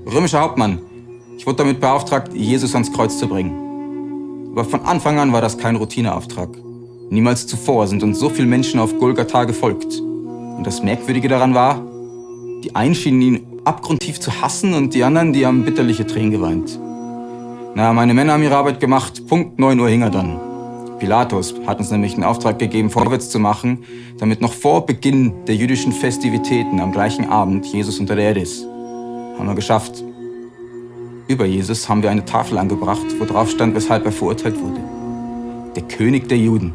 römischer Hauptmann. Ich wurde damit beauftragt, Jesus ans Kreuz zu bringen. Aber von Anfang an war das kein Routineauftrag. Niemals zuvor sind uns so viele Menschen auf Golgatha gefolgt. Und das Merkwürdige daran war, die einen schienen ihn abgrundtief zu hassen und die anderen, die haben bitterliche Tränen geweint. Na, meine Männer haben ihre Arbeit gemacht. Punkt 9 Uhr hing er dann. Pilatus hat uns nämlich den Auftrag gegeben, vorwärts zu machen, damit noch vor Beginn der jüdischen Festivitäten am gleichen Abend Jesus unter der Erde ist. Haben wir geschafft. Über Jesus haben wir eine Tafel angebracht, wo drauf stand, weshalb er verurteilt wurde. Der König der Juden.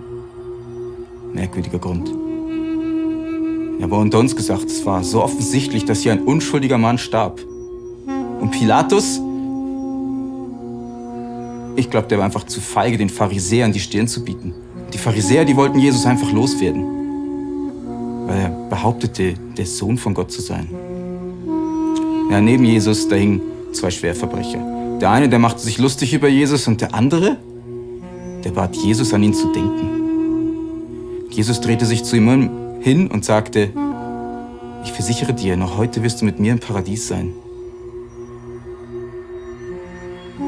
Merkwürdiger Grund. Ja, aber unter uns gesagt, es war so offensichtlich, dass hier ein unschuldiger Mann starb. Und Pilatus, ich glaube, der war einfach zu feige, den Pharisäern die Stirn zu bieten. Die Pharisäer, die wollten Jesus einfach loswerden, weil er behauptete, der Sohn von Gott zu sein. Ja, neben Jesus, da hingen 2 Schwerverbrecher. Der eine, der machte sich lustig über Jesus und der andere, der bat Jesus, an ihn zu denken. Jesus drehte sich zu ihm hin und sagte, ich versichere dir, noch heute wirst du mit mir im Paradies sein.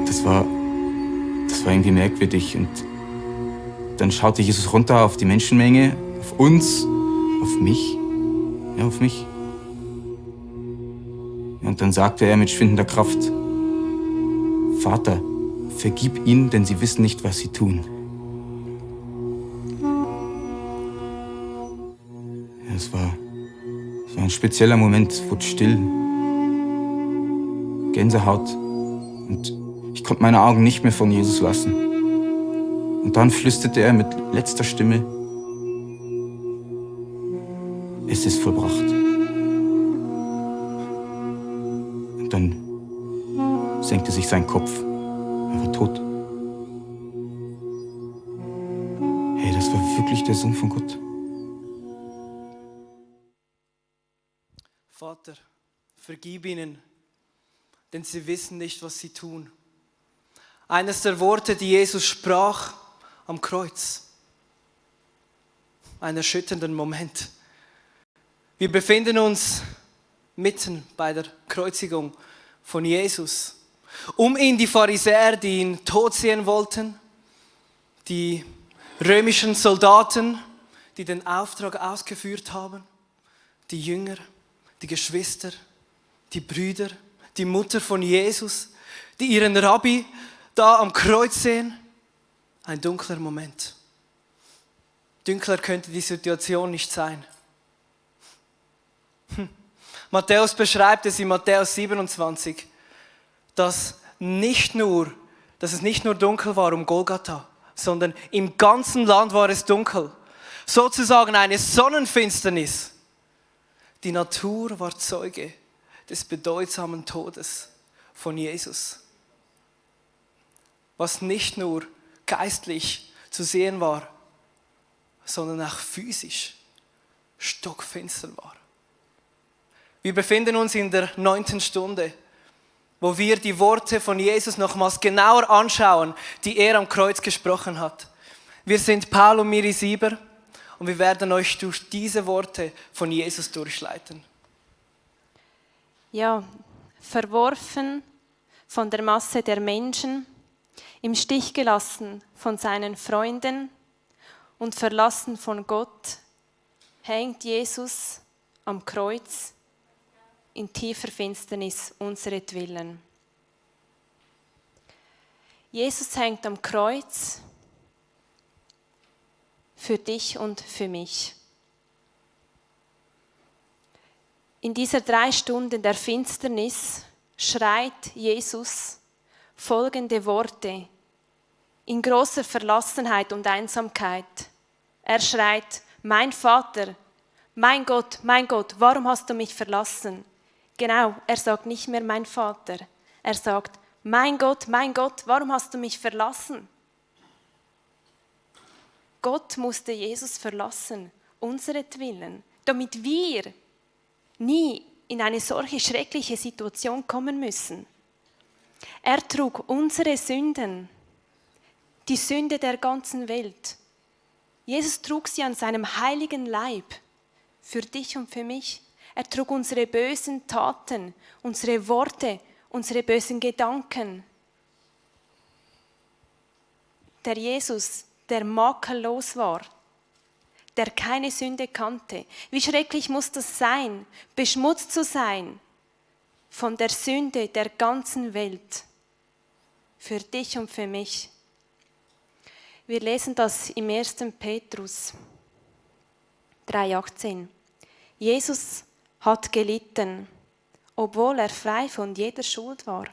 Das war irgendwie merkwürdig. Und dann schaute Jesus runter auf die Menschenmenge, auf uns, auf mich. Ja, auf mich. Und dann sagte er mit schwindender Kraft, Vater, vergib ihnen, denn sie wissen nicht, was sie tun. Ja, es war ein spezieller Moment, es wurde still. Gänsehaut. Und ich konnte meine Augen nicht mehr von Jesus lassen. Und dann flüsterte er mit letzter Stimme, es ist vollbracht. Und dann senkte sich sein Kopf. Er war tot. Hey, das war wirklich der Sohn von Gott. Vater, vergib ihnen, denn sie wissen nicht, was sie tun. Eines der Worte, die Jesus sprach am Kreuz. Ein erschütternder Moment. Wir befinden uns mitten bei der Kreuzigung von Jesus. Um ihn die Pharisäer, die ihn tot sehen wollten, die römischen Soldaten, die den Auftrag ausgeführt haben, die Jünger, die Geschwister, die Brüder, die Mutter von Jesus, die ihren Rabbi da am Kreuz sehen. Ein dunkler Moment. Dunkler könnte die Situation nicht sein. Matthäus beschreibt es in Matthäus 27, dass es nicht nur dunkel war um Golgatha, sondern im ganzen Land war es dunkel. Sozusagen eine Sonnenfinsternis. Die Natur war Zeuge des bedeutsamen Todes von Jesus. Was nicht nur geistlich zu sehen war, sondern auch physisch stockfinster war. Wir befinden uns in der 9. Stunde, wo wir die Worte von Jesus nochmals genauer anschauen, die er am Kreuz gesprochen hat. Wir sind Paul und Miri Sieber und wir werden euch durch diese Worte von Jesus durchleiten. Ja, verworfen von der Masse der Menschen, im Stich gelassen von seinen Freunden und verlassen von Gott, hängt Jesus am Kreuz in tiefer Finsternis unseretwillen. Jesus hängt am Kreuz für dich und für mich. In dieser 3 Stunden der Finsternis schreit Jesus folgende Worte in großer Verlassenheit und Einsamkeit. Er schreit, mein Vater, mein Gott, warum hast du mich verlassen? Genau, er sagt nicht mehr mein Vater. Er sagt, mein Gott, warum hast du mich verlassen? Gott musste Jesus verlassen, unseretwillen, damit wir nie in eine solche schreckliche Situation kommen müssen. Er trug unsere Sünden, die Sünde der ganzen Welt. Jesus trug sie an seinem heiligen Leib, für dich und für mich. Er trug unsere bösen Taten, unsere Worte, unsere bösen Gedanken. Der Jesus, der makellos war, der keine Sünde kannte. Wie schrecklich muss das sein, beschmutzt zu sein von der Sünde der ganzen Welt. Für dich und für mich. Wir lesen das im 1. Petrus 3,18. Jesus hat gelitten, obwohl er frei von jeder Schuld war.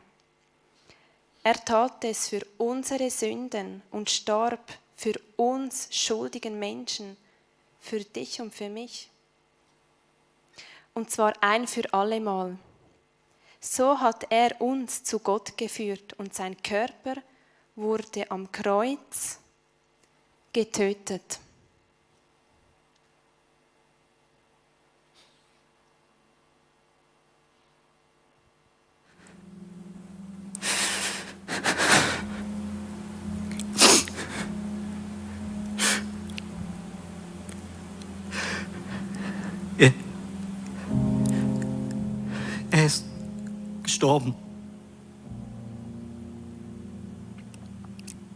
Er tat es für unsere Sünden und starb für uns schuldigen Menschen, für dich und für mich. Und zwar ein für allemal. So hat er uns zu Gott geführt und sein Körper wurde am Kreuz getötet. Er ist gestorben.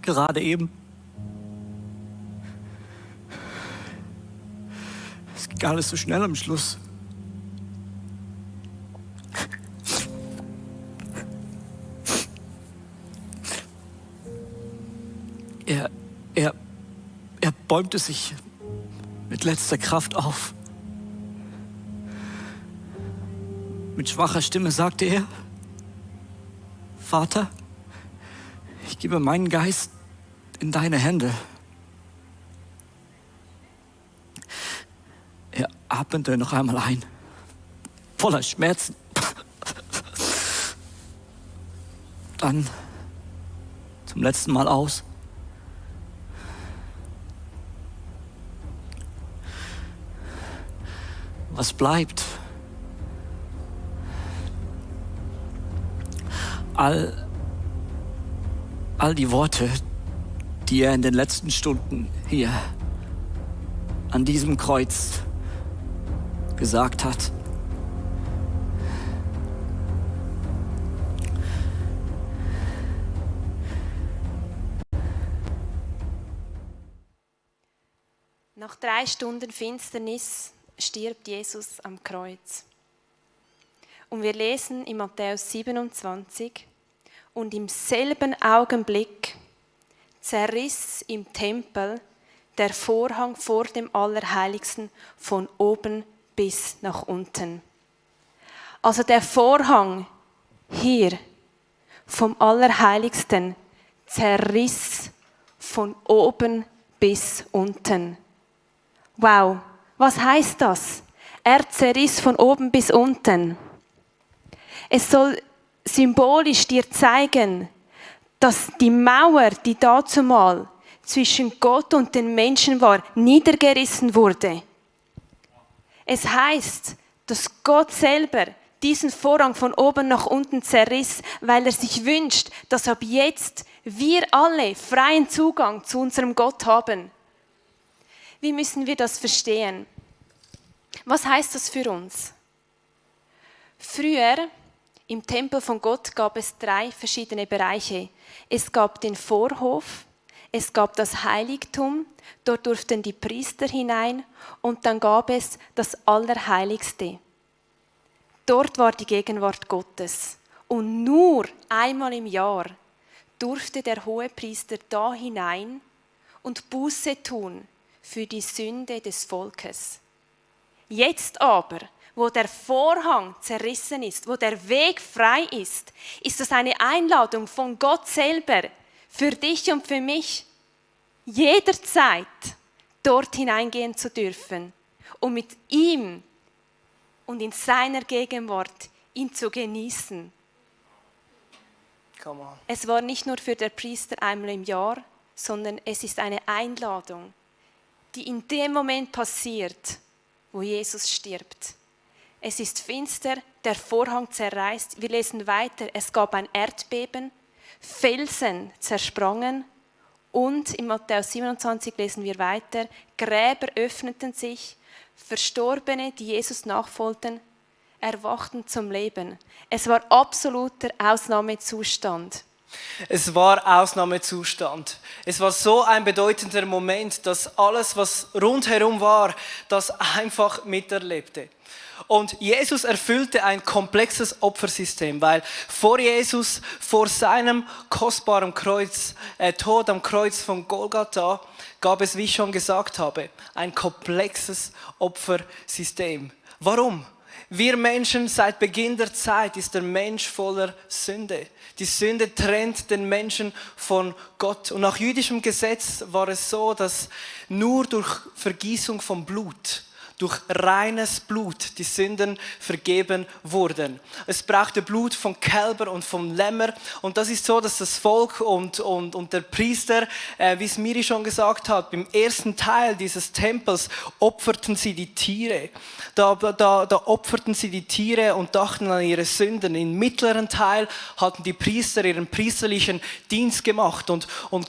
Gerade eben. Es ging alles so schnell am Schluss. Er bäumte sich mit letzter Kraft auf. Mit schwacher Stimme sagte er: Vater, ich gebe meinen Geist in deine Hände. Er atmete noch einmal ein, voller Schmerzen. Dann zum letzten Mal aus. Was bleibt? All die Worte, die er in den letzten Stunden hier an diesem Kreuz gesagt hat. Nach 3 Stunden Finsternis stirbt Jesus am Kreuz. Und wir lesen in Matthäus 27, und im selben Augenblick zerriss im Tempel der Vorhang vor dem Allerheiligsten von oben bis nach unten. Also der Vorhang hier vom Allerheiligsten zerriss von oben bis unten. Wow, was heißt das? Er zerriss von oben bis unten. Es soll symbolisch dir zeigen, dass die Mauer, die dazumal zwischen Gott und den Menschen war, niedergerissen wurde. Es heißt, dass Gott selber diesen Vorhang von oben nach unten zerriss, weil er sich wünscht, dass ab jetzt wir alle freien Zugang zu unserem Gott haben. Wie müssen wir das verstehen? Was heißt das für uns? Früher im Tempel von Gott gab es 3 verschiedene Bereiche. Es gab den Vorhof, es gab das Heiligtum, dort durften die Priester hinein, und dann gab es das Allerheiligste. Dort war die Gegenwart Gottes. Und nur einmal im Jahr durfte der Hohepriester da hinein und Buße tun für die Sünde des Volkes. Jetzt aber, wo der Vorhang zerrissen ist, wo der Weg frei ist, ist das eine Einladung von Gott selber für dich und für mich, jederzeit dort hineingehen zu dürfen, um mit ihm und in seiner Gegenwart ihn zu genießen. Come on. Es war nicht nur für den Priester einmal im Jahr, sondern es ist eine Einladung, die in dem Moment passiert, wo Jesus stirbt. Es ist finster, der Vorhang zerreißt. Wir lesen weiter, es gab ein Erdbeben, Felsen zersprangen, und in Matthäus 27 lesen wir weiter, Gräber öffneten sich, Verstorbene, die Jesus nachfolgten, erwachten zum Leben. Es war absoluter Ausnahmezustand. Es war Ausnahmezustand. Es war so ein bedeutender Moment, dass alles, was rundherum war, das einfach miterlebte. Und Jesus erfüllte ein komplexes Opfersystem, weil vor Jesus, vor seinem kostbaren Tod am Kreuz von Golgatha, gab es, wie ich schon gesagt habe, ein komplexes Opfersystem. Warum? Wir Menschen, seit Beginn der Zeit ist der Mensch voller Sünde. Die Sünde trennt den Menschen von Gott. Und nach jüdischem Gesetz war es so, dass nur durch Vergießung von Blut, durch reines Blut die Sünden vergeben wurden. Es brauchte Blut von Kälber und von Lämmer. Und das ist so, dass das Volk und der Priester, wie es Miri schon gesagt hat, im ersten Teil dieses Tempels opferten sie die Tiere. Da opferten sie die Tiere und dachten an ihre Sünden. Im mittleren Teil hatten die Priester ihren priesterlichen Dienst gemacht und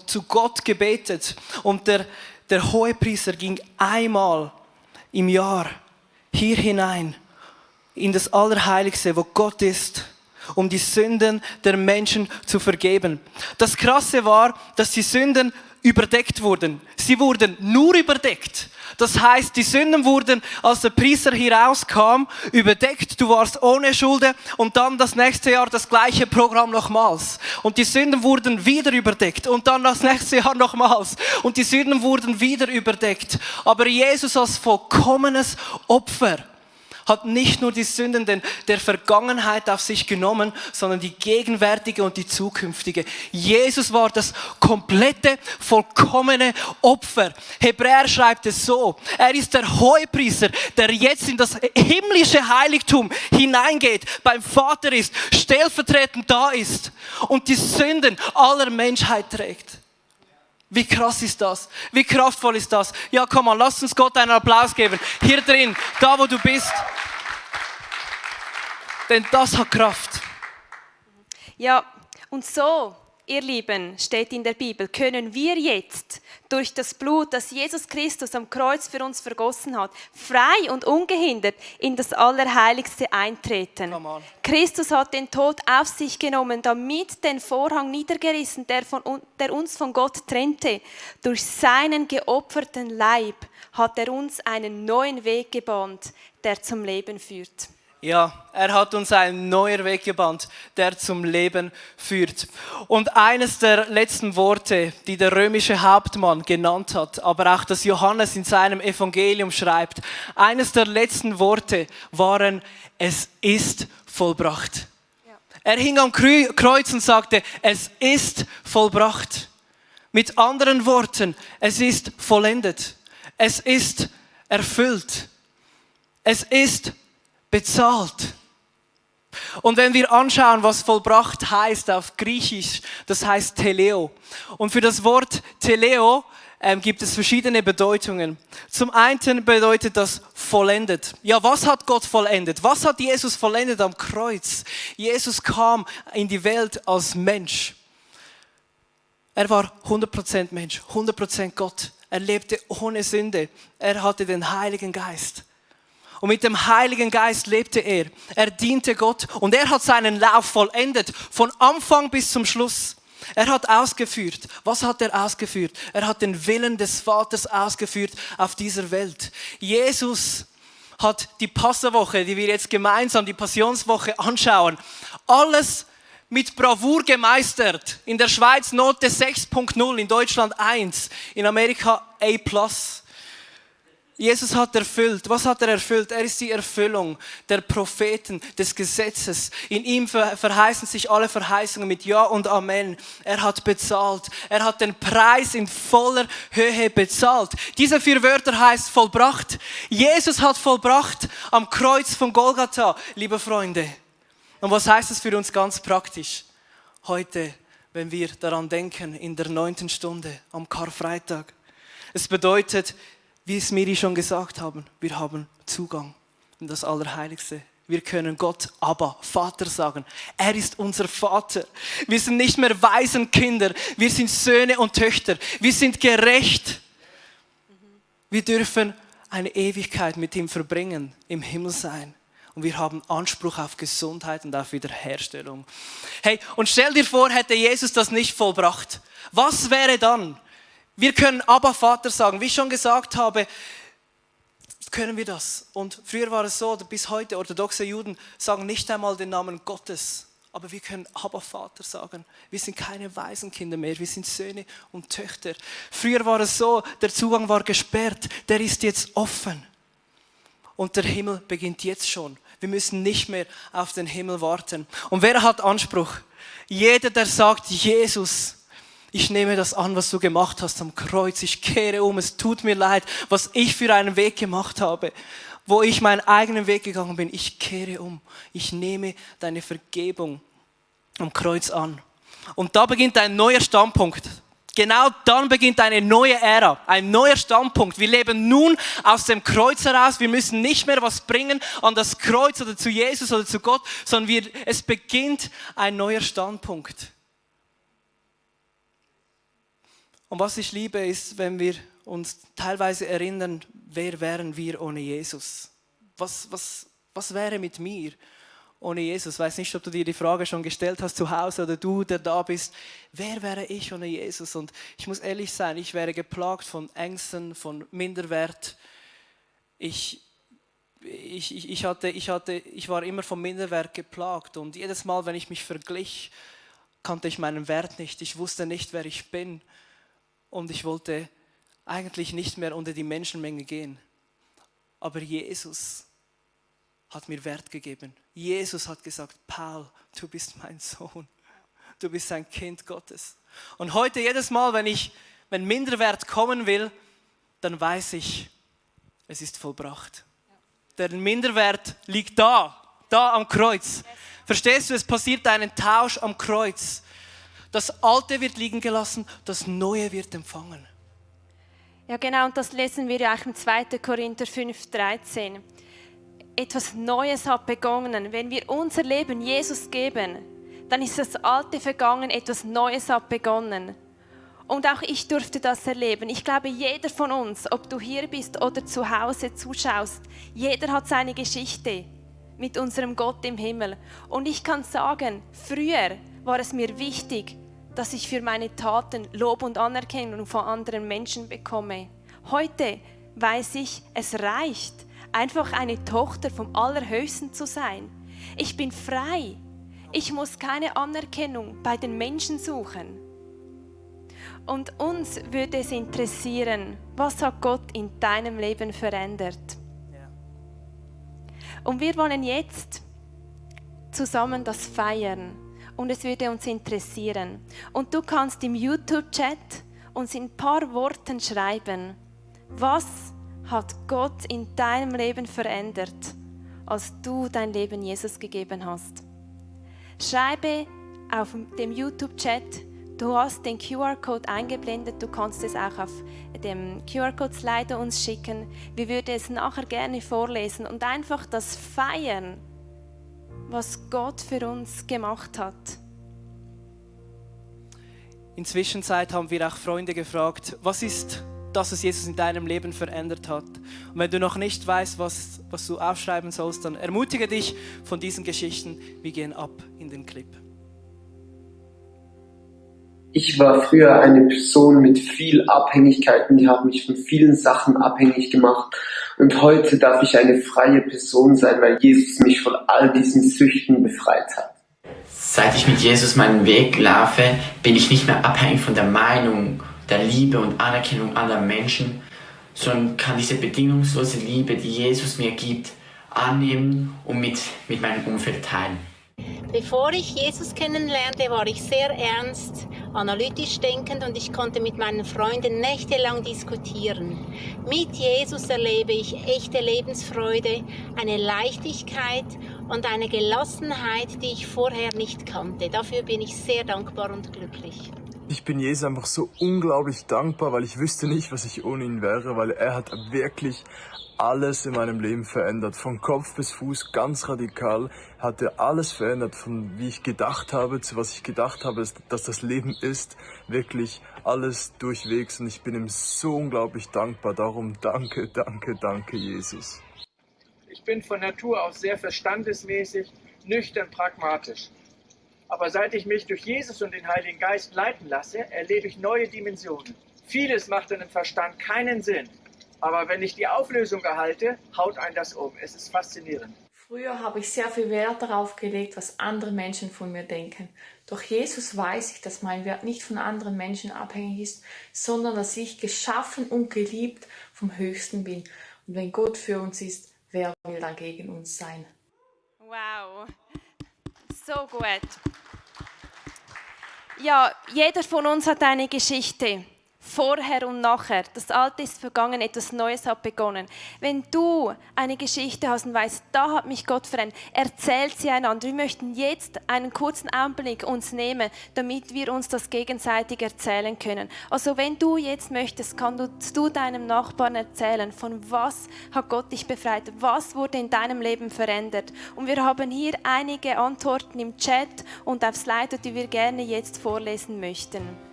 zu Gott gebetet. Und der Hohepriester ging einmal im Jahr hier hinein in das Allerheiligste, wo Gott ist, um die Sünden der Menschen zu vergeben. Das Krasse war, dass die Sünden überdeckt wurden. Sie wurden nur überdeckt. Das heißt, die Sünden wurden, als der Priester hier rauskam, überdeckt. Du warst ohne Schuld und dann das nächste Jahr das gleiche Programm nochmals. Und die Sünden wurden wieder überdeckt und dann das nächste Jahr nochmals. Und die Sünden wurden wieder überdeckt. Aber Jesus als vollkommenes Opfer hat nicht nur die Sünden der Vergangenheit auf sich genommen, sondern die gegenwärtige und die zukünftige. Jesus war das komplette, vollkommene Opfer. Hebräer schreibt es so: Er ist der Hohepriester, der jetzt in das himmlische Heiligtum hineingeht, beim Vater ist, stellvertretend da ist und die Sünden aller Menschheit trägt. Wie krass ist das? Wie kraftvoll ist das? Ja, komm mal, lass uns Gott einen Applaus geben. Hier drin, da wo du bist. Denn das hat Kraft. Ja, und so, ihr Lieben, steht in der Bibel, können wir jetzt durch das Blut, das Jesus Christus am Kreuz für uns vergossen hat, frei und ungehindert in das Allerheiligste eintreten. Christus hat den Tod auf sich genommen, damit den Vorhang niedergerissen, der uns von Gott trennte. Durch seinen geopferten Leib hat er uns einen neuen Weg gebahnt, der zum Leben führt. Ja, er hat uns einen neuen Weg gebahnt, der zum Leben führt. Und eines der letzten Worte, die der römische Hauptmann genannt hat, aber auch das Johannes in seinem Evangelium schreibt, eines der letzten Worte waren: Es ist vollbracht. Ja. Er hing am Kreuz und sagte: Es ist vollbracht. Mit anderen Worten, es ist vollendet. Es ist erfüllt. Es ist bezahlt. Und wenn wir anschauen, was vollbracht heißt auf Griechisch, das heißt Teleo. Und für das Wort Teleo gibt es verschiedene Bedeutungen. Zum einen bedeutet das vollendet. Ja, was hat Gott vollendet? Was hat Jesus vollendet am Kreuz? Jesus kam in die Welt als Mensch. Er war 100% Mensch, 100% Gott. Er lebte ohne Sünde. Er hatte den Heiligen Geist. Und mit dem Heiligen Geist lebte er. Er diente Gott und er hat seinen Lauf vollendet, von Anfang bis zum Schluss. Er hat ausgeführt. Was hat er ausgeführt? Er hat den Willen des Vaters ausgeführt auf dieser Welt. Jesus hat die Passawoche, die wir jetzt gemeinsam, die Passionswoche anschauen, alles mit Bravour gemeistert. In der Schweiz Note 6.0, in Deutschland 1, in Amerika A+. Jesus hat erfüllt. Was hat er erfüllt? Er ist die Erfüllung der Propheten, des Gesetzes. In ihm verheißen sich alle Verheißungen mit Ja und Amen. Er hat bezahlt. Er hat den Preis in voller Höhe bezahlt. Diese 4 Wörter heißt vollbracht. Jesus hat vollbracht am Kreuz von Golgatha, liebe Freunde. Und was heißt das für uns ganz praktisch? Heute, wenn wir daran denken, in der 9. Stunde am Karfreitag. Es bedeutet, wie es Miri schon gesagt haben, wir haben Zugang in das Allerheiligste. Wir können Gott Abba, Vater sagen. Er ist unser Vater. Wir sind nicht mehr Waisenkinder, wir sind Söhne und Töchter. Wir sind gerecht. Wir dürfen eine Ewigkeit mit ihm verbringen, im Himmel sein. Und und wir haben Anspruch auf Gesundheit und auf Wiederherstellung. Hey, und stell dir vor, hätte Jesus das nicht vollbracht. Was wäre dann? Wir können Abba Vater sagen. Wie ich schon gesagt habe, können wir das. Und früher war es so, bis heute orthodoxe Juden sagen nicht einmal den Namen Gottes. Aber wir können Abba Vater sagen. Wir sind keine Waisenkinder mehr, wir sind Söhne und Töchter. Früher war es so, der Zugang war gesperrt, der ist jetzt offen. Und der Himmel beginnt jetzt schon. Wir müssen nicht mehr auf den Himmel warten. Und wer hat Anspruch? Jeder, der sagt, Jesus, ich nehme das an, was du gemacht hast am Kreuz. Ich kehre um, es tut mir leid, was ich für einen Weg gemacht habe. Wo ich meinen eigenen Weg gegangen bin, ich kehre um. Ich nehme deine Vergebung am Kreuz an. Und da beginnt ein neuer Standpunkt. Genau dann beginnt eine neue Ära, ein neuer Standpunkt. Wir leben nun aus dem Kreuz heraus. Wir müssen nicht mehr was bringen an das Kreuz oder zu Jesus oder zu Gott, sondern es beginnt ein neuer Standpunkt. Und was ich liebe, ist, wenn wir uns teilweise erinnern, wer wären wir ohne Jesus? Was wäre mit mir ohne Jesus? Ich weiß nicht, ob du dir die Frage schon gestellt hast zu Hause oder du, der da bist. Wer wäre ich ohne Jesus? Und ich muss ehrlich sein, ich wäre geplagt von Ängsten, von Minderwert. Ich war immer vom Minderwert geplagt und jedes Mal, wenn ich mich verglich, kannte ich meinen Wert nicht. Ich wusste nicht, wer ich bin. Und ich wollte eigentlich nicht mehr unter die Menschenmenge gehen. Aber Jesus hat mir Wert gegeben. Jesus hat gesagt, Paul, du bist mein Sohn. Du bist ein Kind Gottes. Und heute jedes Mal, wenn Minderwert kommen will, dann weiß ich, es ist vollbracht. Der Minderwert liegt da am Kreuz. Verstehst du, es passiert ein Tausch am Kreuz. Das Alte wird liegen gelassen, das Neue wird empfangen. Ja genau, und das lesen wir ja auch im 2. Korinther 5,13. Etwas Neues hat begonnen. Wenn wir unser Leben Jesus geben, dann ist das Alte vergangen, etwas Neues hat begonnen. Und auch ich durfte das erleben. Ich glaube, jeder von uns, ob du hier bist oder zu Hause zuschaust, jeder hat seine Geschichte mit unserem Gott im Himmel. Und ich kann sagen, früher war es mir wichtig, dass ich für meine Taten Lob und Anerkennung von anderen Menschen bekomme. Heute weiß ich, es reicht, einfach eine Tochter vom Allerhöchsten zu sein. Ich bin frei. Ich muss keine Anerkennung bei den Menschen suchen. Und uns würde es interessieren, was hat Gott in deinem Leben verändert? Und wir wollen jetzt zusammen das feiern. Und es würde uns interessieren. Und du kannst im YouTube-Chat uns in ein paar Worten schreiben, was hat Gott in deinem Leben verändert, als du dein Leben Jesus gegeben hast. Schreibe auf dem YouTube-Chat, du hast den QR-Code eingeblendet, du kannst es auch auf dem QR-Code-Slider uns schicken. Wir würden es nachher gerne vorlesen und einfach das feiern, was Gott für uns gemacht hat. In der Zwischenzeit haben wir auch Freunde gefragt, was ist das, was Jesus in deinem Leben verändert hat? Und wenn du noch nicht weißt, was du aufschreiben sollst, dann ermutige dich von diesen Geschichten. Wir gehen ab in den Clip. Ich war früher eine Person mit viel Abhängigkeiten, die haben mich von vielen Sachen abhängig gemacht. Und heute darf ich eine freie Person sein, weil Jesus mich von all diesen Süchten befreit hat. Seit ich mit Jesus meinen Weg laufe, bin ich nicht mehr abhängig von der Meinung, der Liebe und Anerkennung anderer Menschen, sondern kann diese bedingungslose Liebe, die Jesus mir gibt, annehmen und mit meinem Umfeld teilen. Bevor ich Jesus kennenlernte, war ich sehr ernst, analytisch denkend und ich konnte mit meinen Freunden nächtelang diskutieren. Mit Jesus erlebe ich echte Lebensfreude, eine Leichtigkeit und eine Gelassenheit, die ich vorher nicht kannte. Dafür bin ich sehr dankbar und glücklich. Ich bin Jesus einfach so unglaublich dankbar, weil ich wüsste nicht, was ich ohne ihn wäre, weil er hat wirklich alles in meinem Leben verändert. Von Kopf bis Fuß, ganz radikal, hat er alles verändert, von wie ich gedacht habe, zu was ich gedacht habe, dass das Leben ist. Wirklich alles durchwegs und ich bin ihm so unglaublich dankbar. Darum danke, danke, danke, Jesus. Ich Ich bin von Natur aus sehr verstandesmäßig, nüchtern, pragmatisch. Aber seit ich mich durch Jesus und den Heiligen Geist leiten lasse, erlebe ich neue Dimensionen. Vieles macht in dem Verstand keinen Sinn. Aber wenn ich die Auflösung erhalte, haut einen das um. Es ist faszinierend. Früher habe ich sehr viel Wert darauf gelegt, was andere Menschen von mir denken. Durch Jesus weiß ich, dass mein Wert nicht von anderen Menschen abhängig ist, sondern dass ich geschaffen und geliebt vom Höchsten bin. Und wenn Gott für uns ist, wer will dann gegen uns sein? Wow, so gut. Ja, jeder von uns hat eine Geschichte. Vorher und nachher. Das Alte ist vergangen, etwas Neues hat begonnen. Wenn du eine Geschichte hast und weißt, da hat mich Gott verändert, erzählt sie einander. Wir möchten jetzt einen kurzen Augenblick uns nehmen, damit wir uns das gegenseitig erzählen können. Also wenn du jetzt möchtest, kannst du deinem Nachbarn erzählen, von was hat Gott dich befreit, was wurde in deinem Leben verändert. Und wir haben hier einige Antworten im Chat und auf Slido, die wir gerne jetzt vorlesen möchten.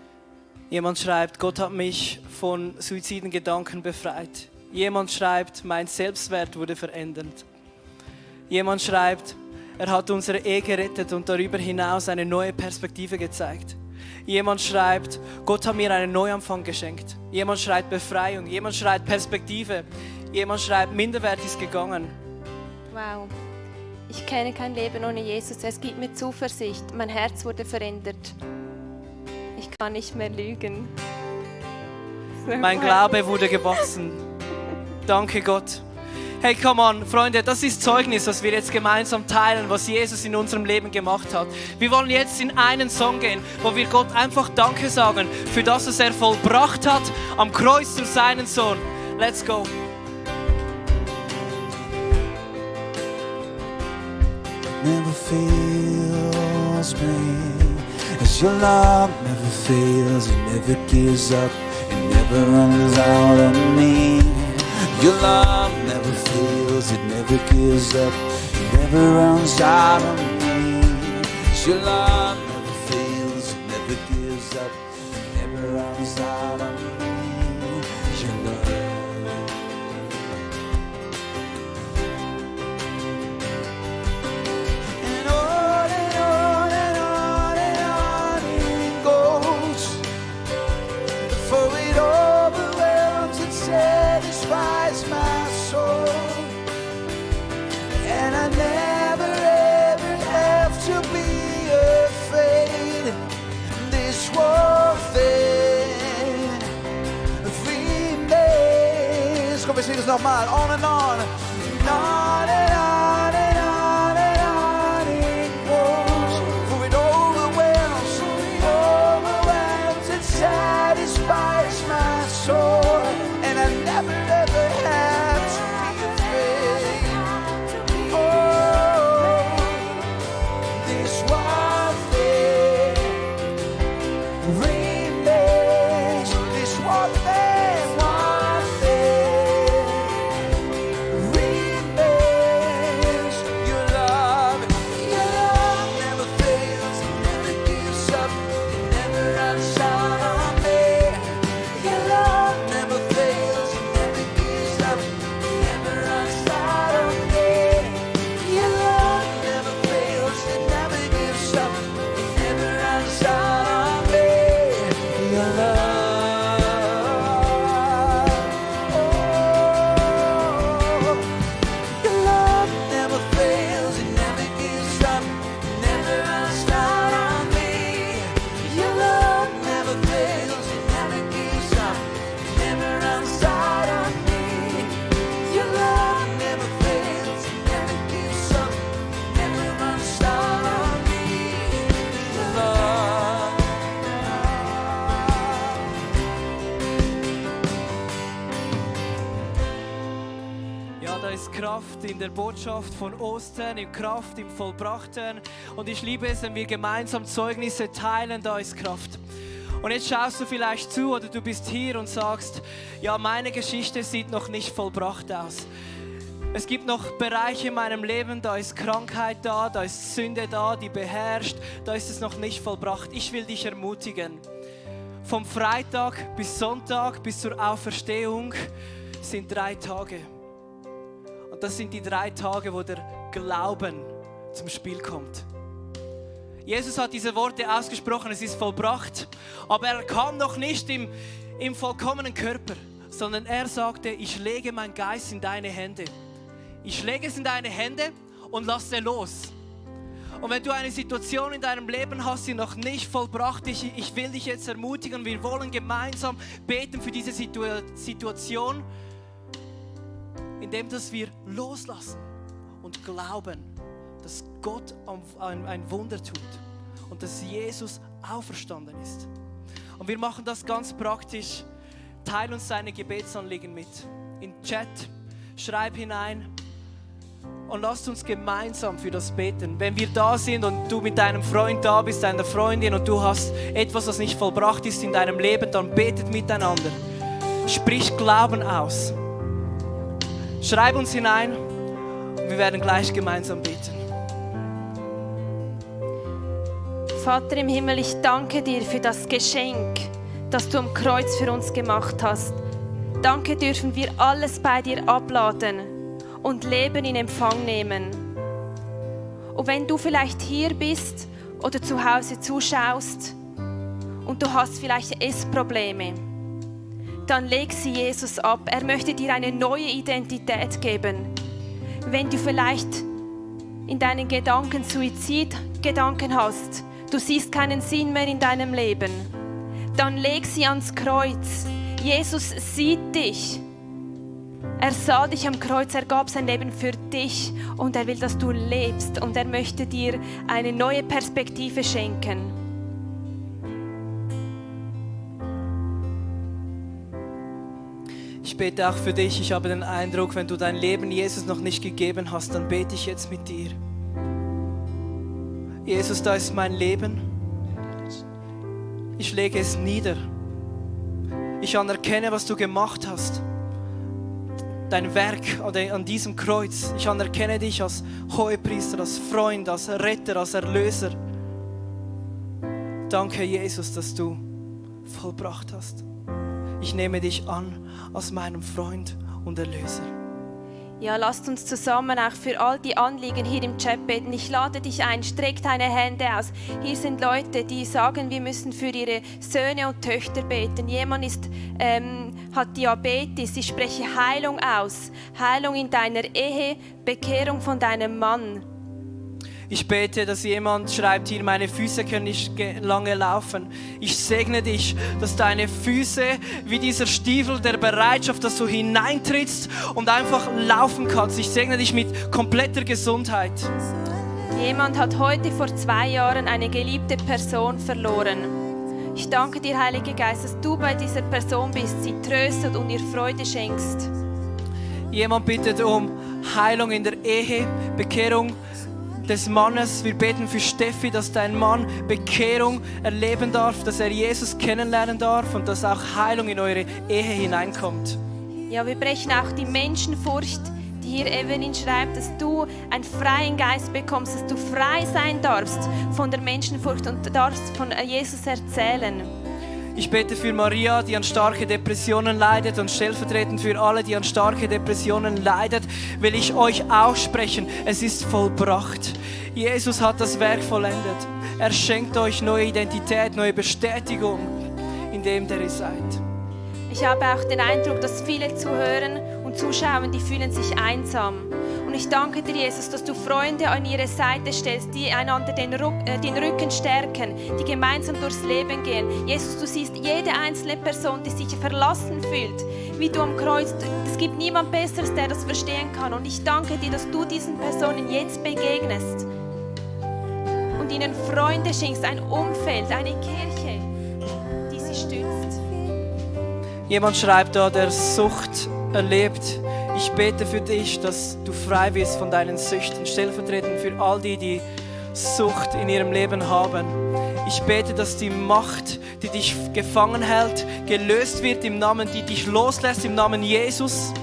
Jemand schreibt, Gott hat mich von suiziden Gedanken befreit. Jemand schreibt, mein Selbstwert wurde verändert. Jemand schreibt, er hat unsere Ehe gerettet und darüber hinaus eine neue Perspektive gezeigt. Jemand schreibt, Gott hat mir einen Neuanfang geschenkt. Jemand schreibt Befreiung. Jemand schreibt Perspektive. Jemand schreibt, Minderwert ist gegangen. Wow. Ich kenne kein Leben ohne Jesus. Es gibt mir Zuversicht. Mein Herz wurde verändert. Ich kann nicht mehr lügen. Mein Glaube wurde gewachsen. Danke Gott. Hey, come on, Freunde, das ist Zeugnis, was wir jetzt gemeinsam teilen, was Jesus in unserem Leben gemacht hat. Wir wollen jetzt in einen Song gehen, wo wir Gott einfach Danke sagen für das, was er vollbracht hat am Kreuz durch seinen Sohn. Let's go. Never fails me. As your love never fails, it never gives up, it never runs out on me. Your love never fails, it never gives up, it never runs out on me. Your love never fails, it never gives up, it never runs out on me. Your love. And on and on and on and on it goes, for it overwhelms and satisfies my soul. And I never ever have to be afraid. This warfare remains. Komm, wir singen es nochmal. On and on. On and on and on and on it goes. For it overwhelms and satisfies my soul. And I never ever have to be afraid. Oh, this warfare remains. This warfare remains. Your love never fails, it never gives up, it never runs out on me. Your love never fails, it never gives up, it never runs out on me. Your love never fails, it never gives up, it never runs out on me. Your love, your love never fails, it never gives up, it never runs out on me. Your love never fails, it never gives up, it never runs out on me. Your love never fails, it never gives up, it never runs out on me. Your love. Ja, da ist Kraft in der Botschaft von Ostern, in Kraft im Vollbrachten. Und ich liebe es, wenn wir gemeinsam Zeugnisse teilen, da ist Kraft. Und jetzt schaust du vielleicht zu oder du bist hier und sagst, ja, meine Geschichte sieht noch nicht vollbracht aus. Es gibt noch Bereiche in meinem Leben, da ist Krankheit da ist Sünde da, die beherrscht, da ist es noch nicht vollbracht. Ich will dich ermutigen. Vom Freitag bis Sonntag bis zur Auferstehung sind 3 Tage. Und das sind die 3 Tage, wo der Glauben zum Spiel kommt. Jesus hat diese Worte ausgesprochen, es ist vollbracht, aber er kam noch nicht im vollkommenen Körper, sondern er sagte, ich lege meinen Geist in deine Hände. Ich lege es in deine Hände und lasse los. Und wenn du eine Situation in deinem Leben hast, die noch nicht vollbracht ist, ich will dich jetzt ermutigen, wir wollen gemeinsam beten für diese Situation, indem dass wir loslassen und glauben, dass Gott ein Wunder tut und dass Jesus auferstanden ist. Und wir machen das ganz praktisch. Teil uns deine Gebetsanliegen mit. In den Chat, schreib hinein und lasst uns gemeinsam für das beten. Wenn wir da sind und du mit deinem Freund da bist, deiner Freundin und du hast etwas, das nicht vollbracht ist in deinem Leben, dann betet miteinander. Sprich Glauben aus. Schreib uns hinein und wir werden gleich gemeinsam beten. Vater im Himmel, ich danke dir für das Geschenk, das du am Kreuz für uns gemacht hast. Danke dürfen wir alles bei dir abladen und Leben in Empfang nehmen. Und wenn du vielleicht hier bist oder zu Hause zuschaust und du hast vielleicht Essprobleme, dann leg sie Jesus ab. Er möchte dir eine neue Identität geben. Wenn du vielleicht in deinen Gedanken Suizidgedanken hast, du siehst keinen Sinn mehr in deinem Leben, dann leg sie ans Kreuz. Jesus sieht dich. Er sah dich am Kreuz, er gab sein Leben für dich und er will, dass du lebst und er möchte dir eine neue Perspektive schenken. Ich bete auch für dich. Ich habe den Eindruck, wenn du dein Leben Jesus noch nicht gegeben hast, dann bete ich jetzt mit dir. Jesus, da ist mein Leben. Ich lege es nieder. Ich anerkenne, was du gemacht hast. Dein Werk an diesem Kreuz. Ich anerkenne dich als Hohepriester, als Freund, als Retter, als Erlöser. Danke, Jesus, dass du vollbracht hast. Ich nehme dich an als meinen Freund und Erlöser. Ja, lasst uns zusammen auch für all die Anliegen hier im Chat beten. Ich lade dich ein, streck deine Hände aus. Hier sind Leute, die sagen, wir müssen für ihre Söhne und Töchter beten. Jemand hat Diabetes. Ich spreche Heilung aus. Heilung in deiner Ehe, Bekehrung von deinem Mann. Ich bete, dass jemand schreibt hier, meine Füße können nicht lange laufen. Ich segne dich, dass deine Füße wie dieser Stiefel der Bereitschaft, dass du hineintrittst und einfach laufen kannst. Ich segne dich mit kompletter Gesundheit. Jemand hat heute vor 2 Jahren eine geliebte Person verloren. Ich danke dir, Heiliger Geist, dass du bei dieser Person bist, sie tröstet und ihr Freude schenkst. Jemand bittet um Heilung in der Ehe, Bekehrung des Mannes. Wir beten für Steffi, dass dein Mann Bekehrung erleben darf, dass er Jesus kennenlernen darf und dass auch Heilung in eure Ehe hineinkommt. Ja, wir brechen auch die Menschenfurcht, die hier Evelyn schreibt, dass du einen freien Geist bekommst, dass du frei sein darfst von der Menschenfurcht und darfst von Jesus erzählen. Ich bete für Maria, die an starke Depressionen leidet, und stellvertretend für alle, die an starke Depressionen leidet, will ich euch aussprechen, es ist vollbracht. Jesus hat das Werk vollendet. Er schenkt euch neue Identität, neue Bestätigung, in dem der ihr seid. Ich habe auch den Eindruck, dass viele zuhören und zuschauen, die fühlen sich einsam. Und ich danke dir, Jesus, dass du Freunde an ihre Seite stellst, die einander den Rücken stärken, die gemeinsam durchs Leben gehen. Jesus, du siehst jede einzelne Person, die sich verlassen fühlt, wie du am Kreuz. Es gibt niemand Besseres, der das verstehen kann. Und ich danke dir, dass du diesen Personen jetzt begegnest und ihnen Freunde schenkst, ein Umfeld, eine Kirche, die sie stützt. Jemand schreibt da, der Sucht erlebt. Ich bete für dich, dass du frei wirst von deinen Süchten, stellvertretend für all die, die Sucht in ihrem Leben haben. Ich bete, dass die Macht, die dich gefangen hält, gelöst wird im Namen, die dich loslässt im Namen Jesus,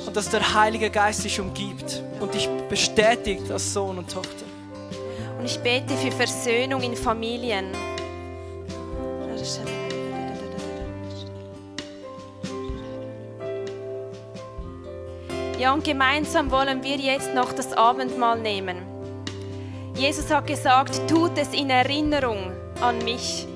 und dass der Heilige Geist dich umgibt und dich bestätigt als Sohn und Tochter. Und ich bete für Versöhnung in Familien. Ja, und gemeinsam wollen wir jetzt noch das Abendmahl nehmen. Jesus hat gesagt, tut es in Erinnerung an mich.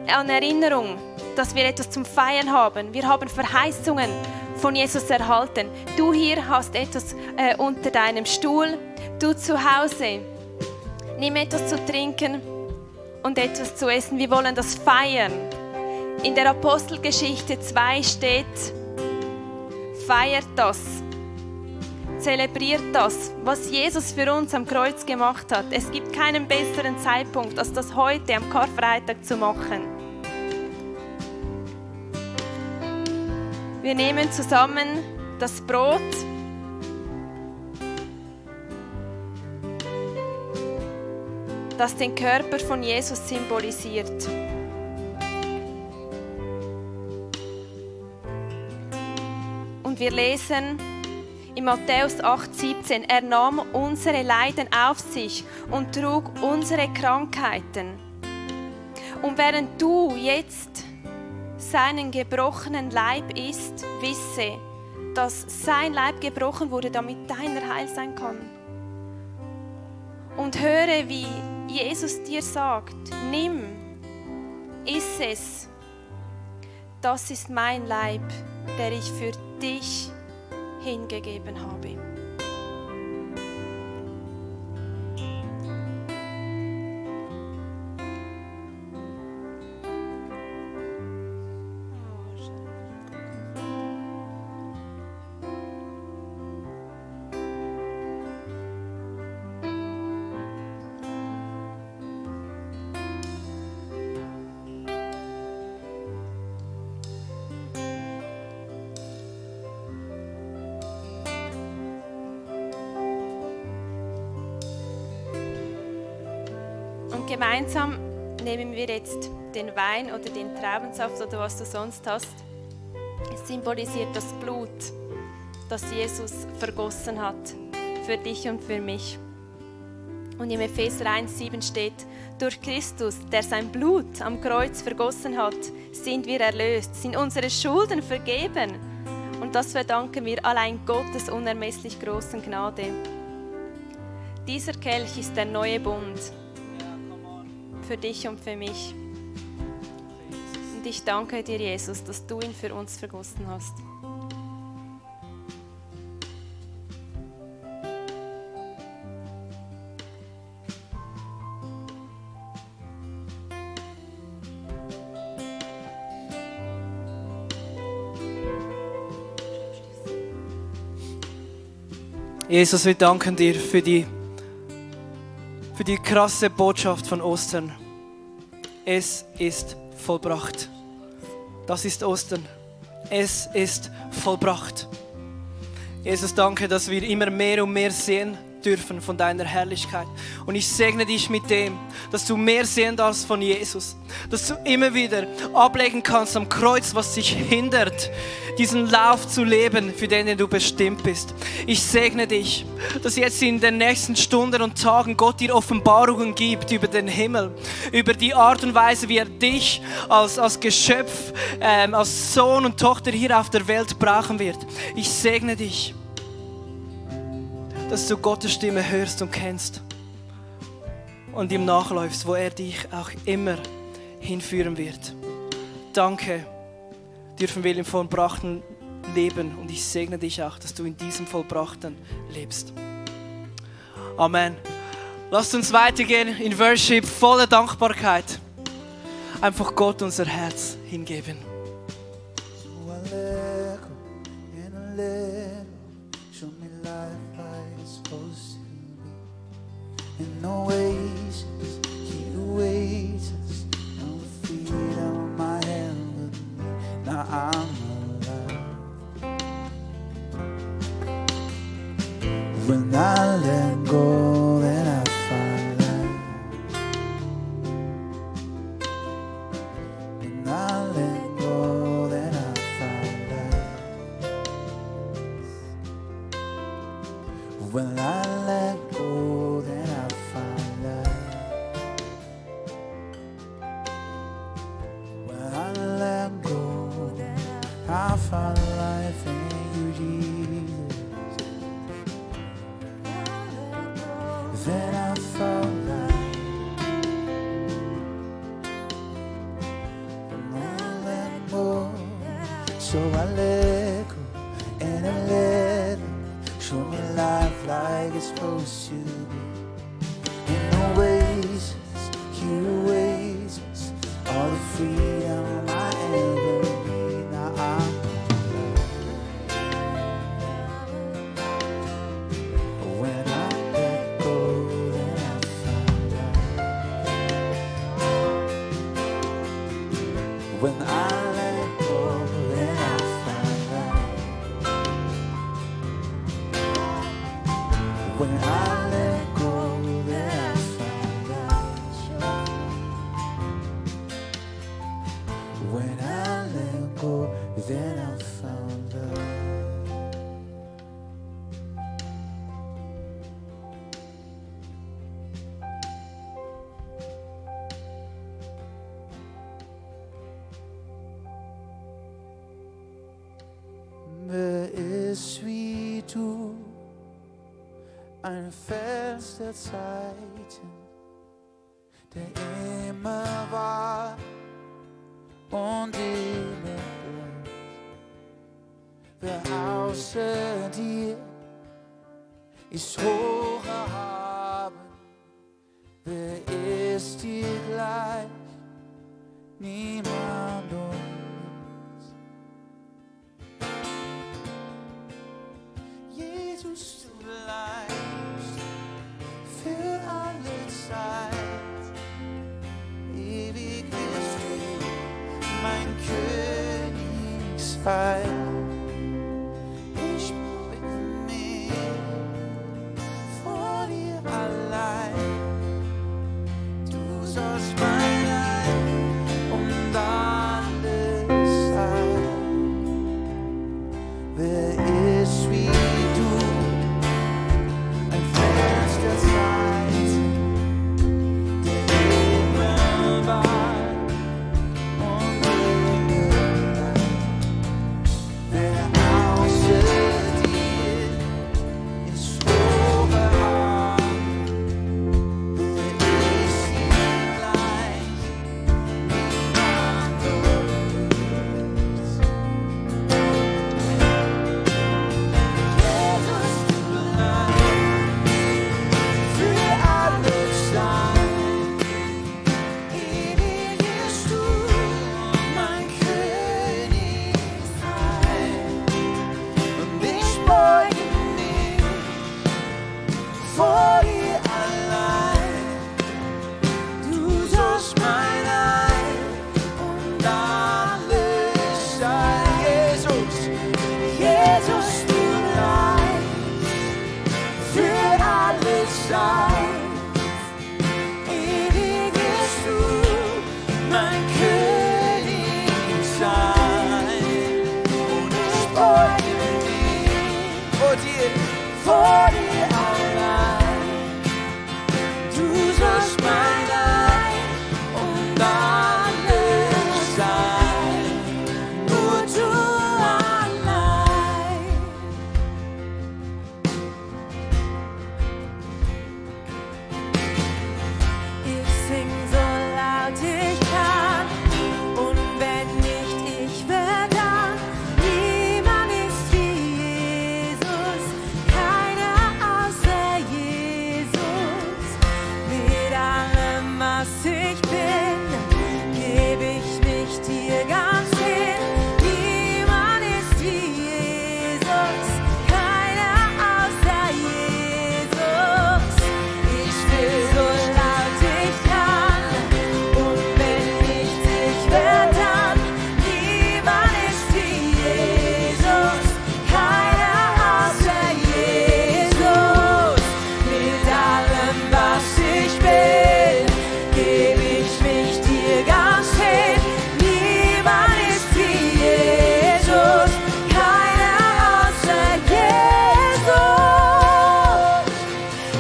An Erinnerung, dass wir etwas zum Feiern haben. Wir haben Verheißungen von Jesus erhalten. Du hier hast etwas unter deinem Stuhl. Du zu Hause, nimm etwas zu trinken und etwas zu essen. Wir wollen das feiern. In der Apostelgeschichte 2 steht, feiert das. Zelebriert das, was Jesus für uns am Kreuz gemacht hat. Es gibt keinen besseren Zeitpunkt, als das heute am Karfreitag zu machen. Wir nehmen zusammen das Brot, das den Körper von Jesus symbolisiert. Und wir lesen in Matthäus 8,17, er nahm unsere Leiden auf sich und trug unsere Krankheiten. Und während du jetzt seinen gebrochenen Leib isst, wisse, dass sein Leib gebrochen wurde, damit deiner heil sein kann. Und höre, wie Jesus dir sagt, nimm, iss es. Das ist mein Leib, der ich für dich hingegeben habe. Gemeinsam nehmen wir jetzt den Wein oder den Traubensaft oder was du sonst hast. Es symbolisiert das Blut, das Jesus vergossen hat für dich und für mich. Und im Epheser 1,7 steht, durch Christus, der sein Blut am Kreuz vergossen hat, sind wir erlöst, sind unsere Schulden vergeben. Und das verdanken wir allein Gottes unermesslich großen Gnade. Dieser Kelch ist der neue Bund. Für dich und für mich. Und ich danke dir, Jesus, dass du ihn für uns vergossen hast. Jesus, wir danken dir für die krasse Botschaft von Ostern. Es ist vollbracht. Das ist Ostern. Es ist vollbracht. Jesus, danke, dass wir immer mehr und mehr sehen dürfen von deiner Herrlichkeit. Und ich segne dich mit dem, dass du mehr sehen darfst von Jesus. Dass du immer wieder ablegen kannst am Kreuz, was dich hindert, diesen Lauf zu leben, für den du bestimmt bist. Ich segne dich, dass jetzt in den nächsten Stunden und Tagen Gott dir Offenbarungen gibt über den Himmel, über die Art und Weise, wie er dich als Geschöpf, als Sohn und Tochter hier auf der Welt brauchen wird. Ich segne dich, dass du Gottes Stimme hörst und kennst und ihm nachläufst, wo er dich auch immer hinführen wird. Danke, dürfen wir im Vollbrachten leben und ich segne dich auch, dass du in diesem Vollbrachten lebst. Amen. Lasst uns weitergehen in Worship, voller Dankbarkeit. Einfach Gott unser Herz hingeben. In oasis, he waits us on the freedom of my hand. Now I'm alive. When I let go, then I find life. When I let go, then I find life. When I let go, then I find life. When I let go, I find life in you, Jesus. So I let go and I let her show me life like it's supposed to be. In no oasis, here oasis, all the freedom I ever need. Now I'm when I let go, then I find out. When I let go, then I find out. When I let go, then I find out. When I let go, then I found out. Wer ist wie du, ein Fels der Zeiten, der immer war und immer bleibt. Wer außer dir ist hoch erhaben, wer ist dir gleich? Niemand und nichts. Jesus, du bleibst für alle Zeit. Ewig wirst du mein König sein. Ich beuge mich vor dir allein. Du sollst mein Ein und alles sein. Wer ist wie du, ein Fels der Zeit, der immer war und immer bleibt. Wer außer dir ist hoch erhaben, wer ist dir gleich? Niemand und nichts. Jesus, du bleibst für alle Zeit. Ewig wirst du mein König sein. Und ich beuge mich vor dir allein. Du sollst mein Ein und alles sein. Jesus, Jesus, du bleibst für alle Zeit. Ewig wirst du mein König sein. Und ich beuge mich vor dir allein. Du sollst mein Ein und alles sein. Nur du allein. Ich sing so laut ich kann und wenn nicht ich, wer dann? Niemand ist wie Jesus, keiner außer Jesus. Mit allem, was ich bin, gebe ich mich dir ganz hin. Niemand ist wie Jesus, keiner außer Jesus. Ich will so laut ich kann und wenn nicht ich, wer dann? Niemand ist wie Jesus, keiner außer Jesus. Mit allem, was ich bin, gebe ich mich dir ganz hin. Niemand ist wie Jesus, keiner außer Jesus.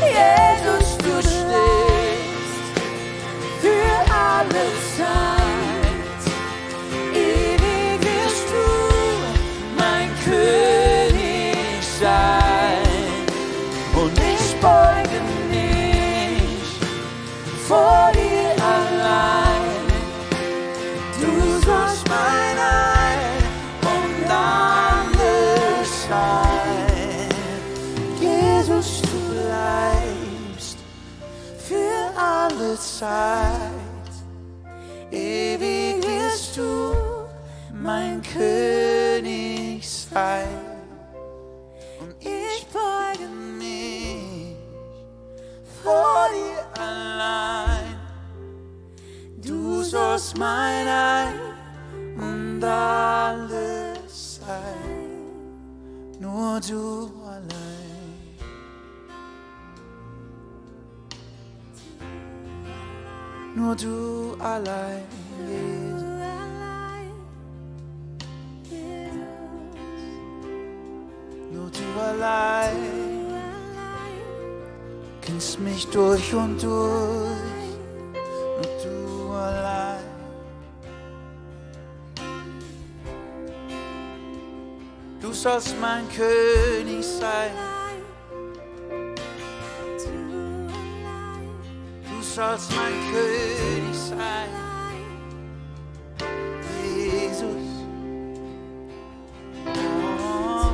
Jesus, du stehst für alle Zeit. Ewig wirst du mein König sein. Und ich beuge mich vor dir allein. Du sollst mein Ein und Zeit. Ewig wirst du mein König sein. Und ich beuge mich vor dir allein. Du sollst mein Ein und alles sein. Nur du allein. Nur du allein, Jesus. Nur du allein kennst mich durch und durch. Nur du allein. Du sollst mein König sein. Du sollst mein König sein. Jesus. Oh.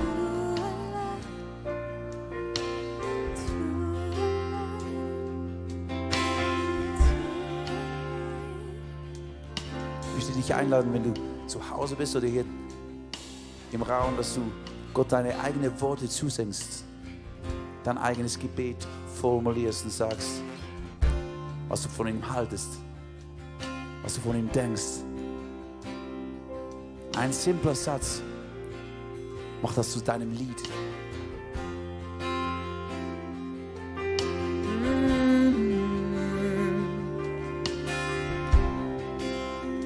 Ich möchte dich einladen, wenn du zu Hause bist oder hier im Raum, dass du Gott deine eigenen Worte zusingst, dein eigenes Gebet formulierst und sagst, was du von ihm haltest, was du von ihm denkst. Ein simpler Satz, mach das zu deinem Lied.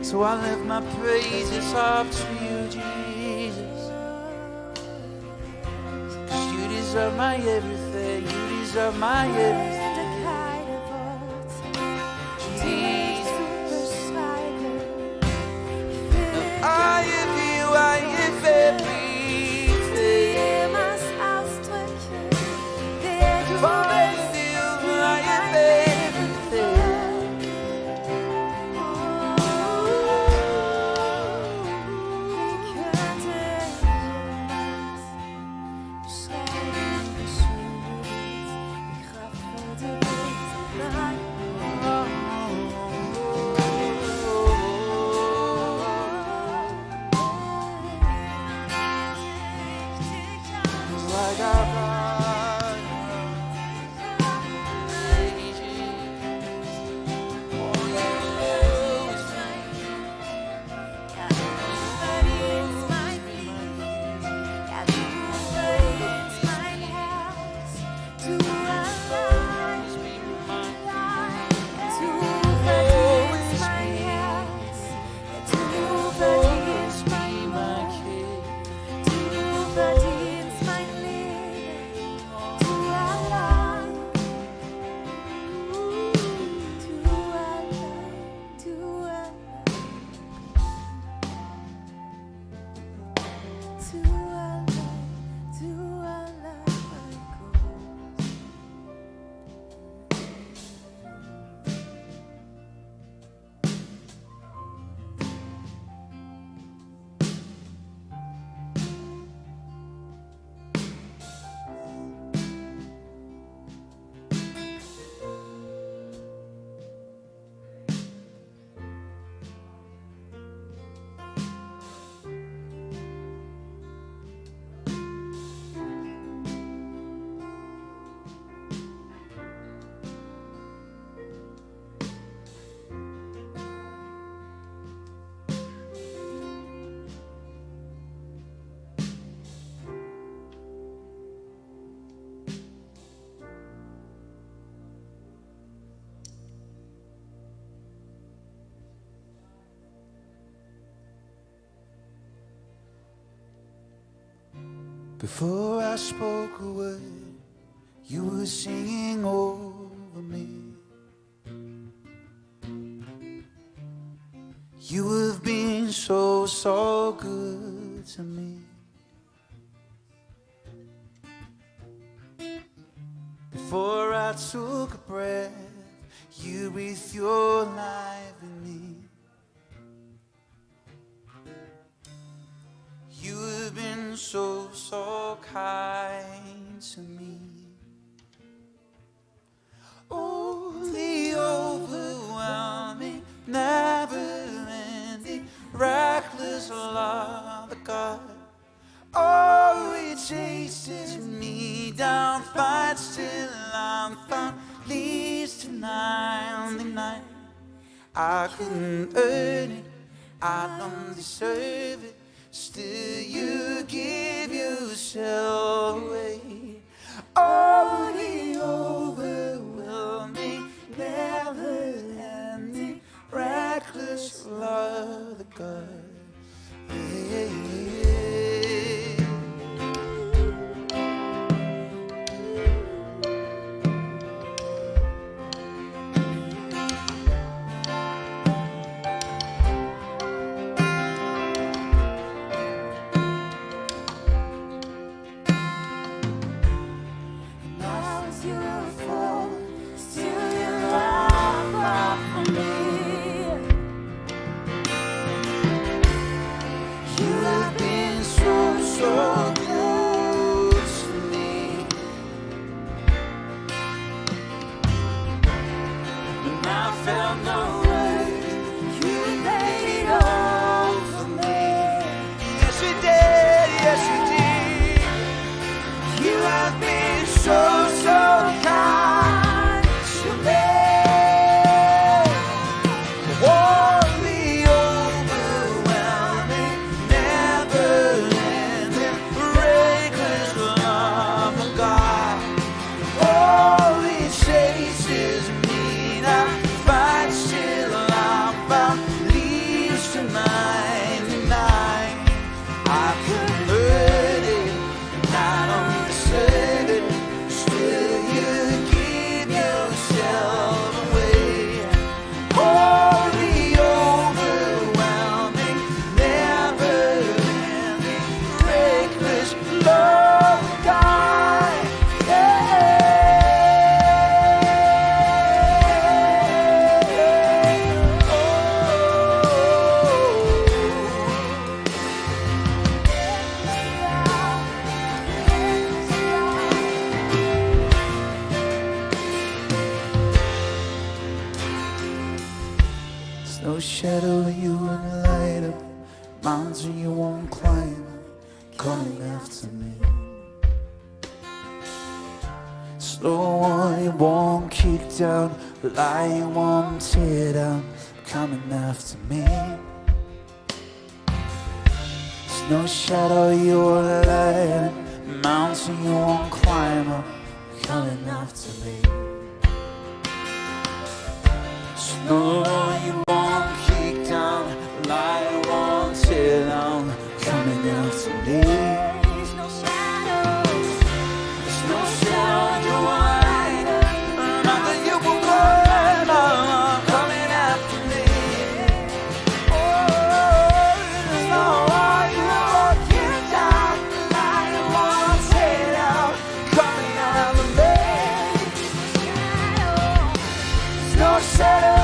So I lift my praises up to you, Jesus. 'Cause you deserve my everything, you deserve my everything. Jesus, I give you everything. For you, I give everything. Before I spoke a word, you were singing over me. You have been so, so good to me. Before I took a breath, you breathed your life in me. You have been so, so kind to me. Oh, the overwhelming I couldn't earn it, I don't deserve it. Still you give yourself away. Oh, the overwhelming, never-ending, reckless love of God. Yeah. No shadow you won't light up, mountain you won't climb, coming after me. Slow one you won't kick down, lie you won't tear down, coming after me. There's no shadow you won't light up, mountain you won't climb up, coming after me. Slow you won't kick down, lie won't tear down, coming after me. There's no shadow you won't light up, nothing you won't climb up, coming after me. Oh, there's no wall you won't kick down, lie won't tear down, coming after me. There's no shadow.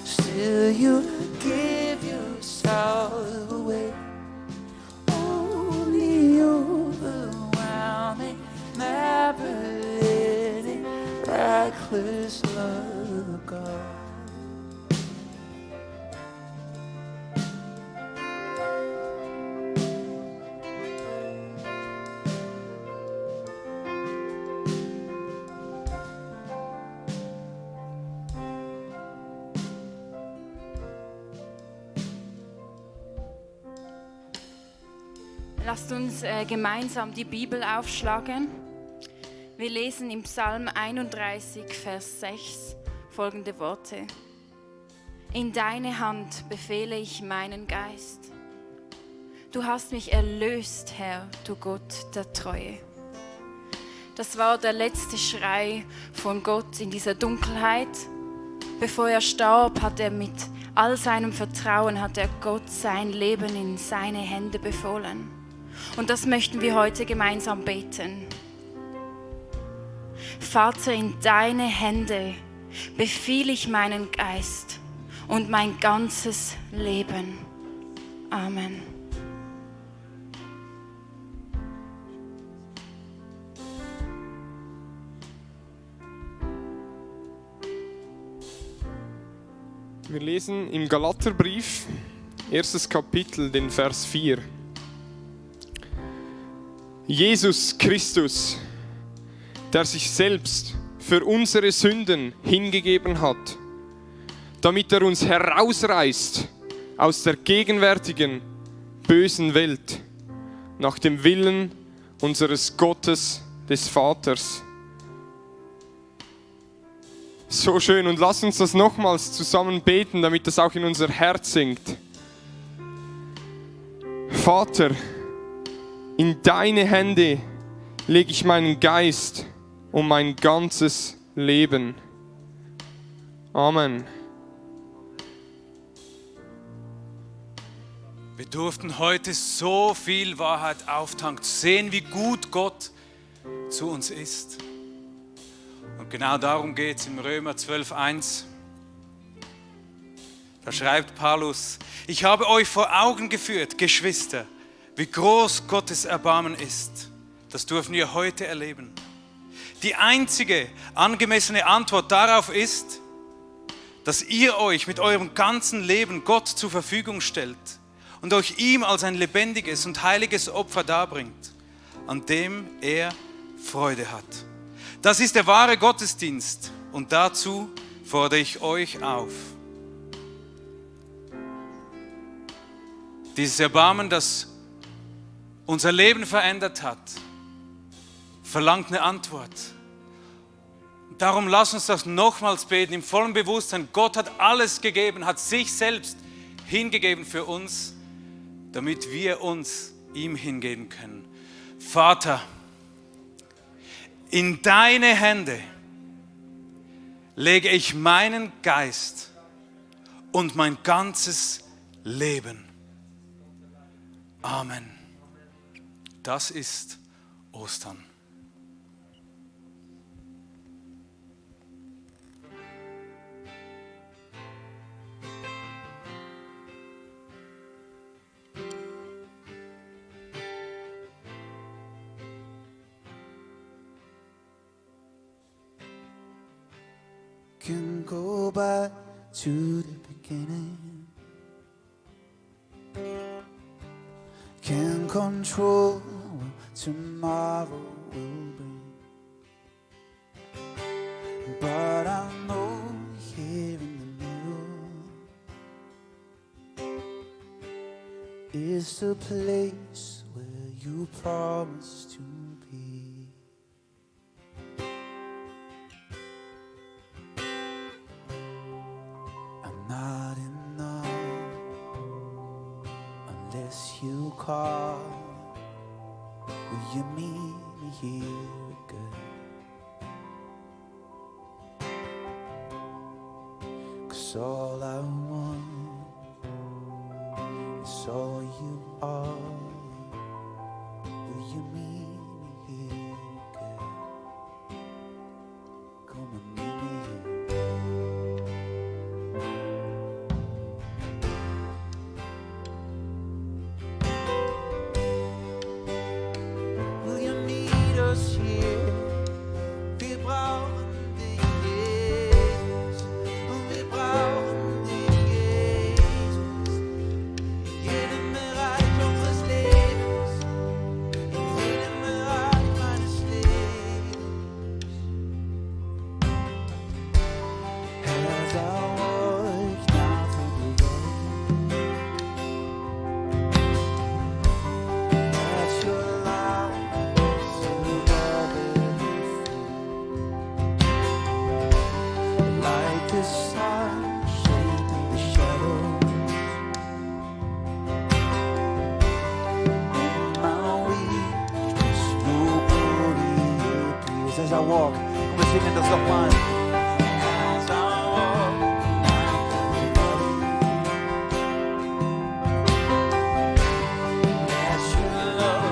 Still you give yourself away. Only overwhelming, never-ending, reckless love of God. Lasst uns gemeinsam die Bibel aufschlagen. Wir lesen im Psalm 31, Vers 6 folgende Worte. In deine Hand befehle ich meinen Geist. Du hast mich erlöst, Herr, du Gott der Treue. Das war der letzte Schrei von Gott in dieser Dunkelheit. Bevor er starb, hat er mit all seinem Vertrauen, hat er Gott sein Leben in seine Hände befohlen. Und das möchten wir heute gemeinsam beten. Vater, in deine Hände befehle ich meinen Geist und mein ganzes Leben. Amen. Wir lesen im Galaterbrief, 1. Kapitel, den Vers 4. Jesus Christus, der sich selbst für unsere Sünden hingegeben hat, damit er uns herausreißt aus der gegenwärtigen bösen Welt, nach dem Willen unseres Gottes, des Vaters. So schön, und lass uns das nochmals zusammen beten, damit das auch in unser Herz sinkt. Vater, in deine Hände lege ich meinen Geist und mein ganzes Leben. Amen. Wir durften heute so viel Wahrheit auftanken, sehen, wie gut Gott zu uns ist. Und genau darum geht es im Römer 12,1. Da schreibt Paulus: Ich habe euch vor Augen geführt, Geschwister, wie groß Gottes Erbarmen ist. Das dürfen wir heute erleben. Die einzige angemessene Antwort darauf ist, dass ihr euch mit eurem ganzen Leben Gott zur Verfügung stellt und euch ihm als ein lebendiges und heiliges Opfer darbringt, an dem er Freude hat. Das ist der wahre Gottesdienst und dazu fordere ich euch auf. Dieses Erbarmen, das unser Leben verändert hat, verlangt eine Antwort. Darum lass uns das nochmals beten, im vollen Bewusstsein. Gott hat alles gegeben, hat sich selbst hingegeben für uns, damit wir uns ihm hingeben können. Vater, in deine Hände lege ich meinen Geist und mein ganzes Leben. Amen. Das ist Ostern. Can go back to the beginning, can control what tomorrow will bring, but I know here in the middle is the place where you promised to be. Not enough unless you call. Will you meet me here, girl? 'Cause all I want is all you are. Will you meet me here, girl? Come and meet me here. As I walk, wir singen das nochmal. As I walk, let your love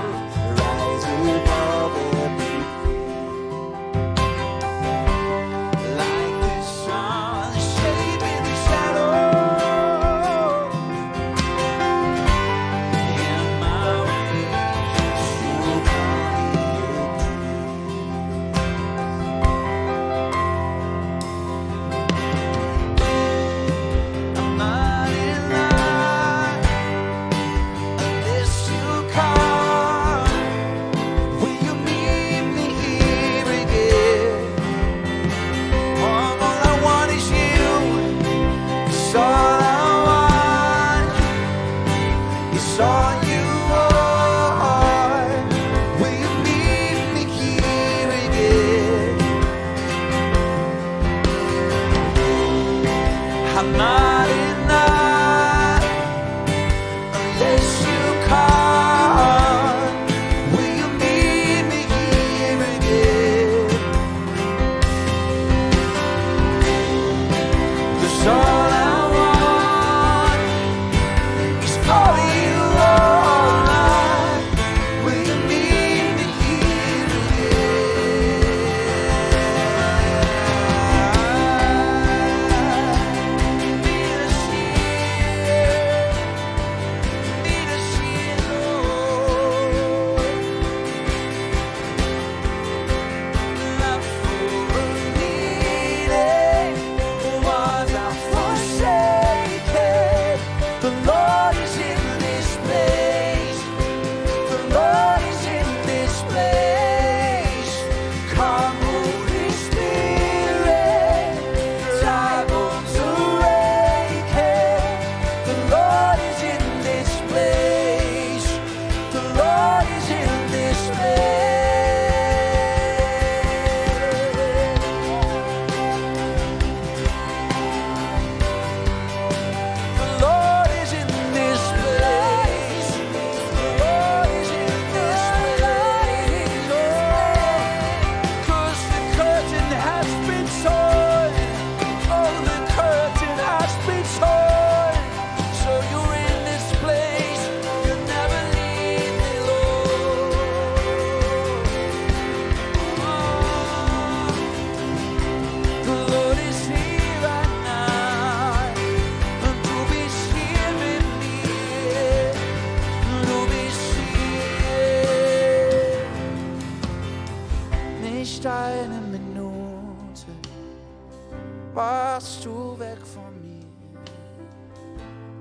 warst du weg von mir.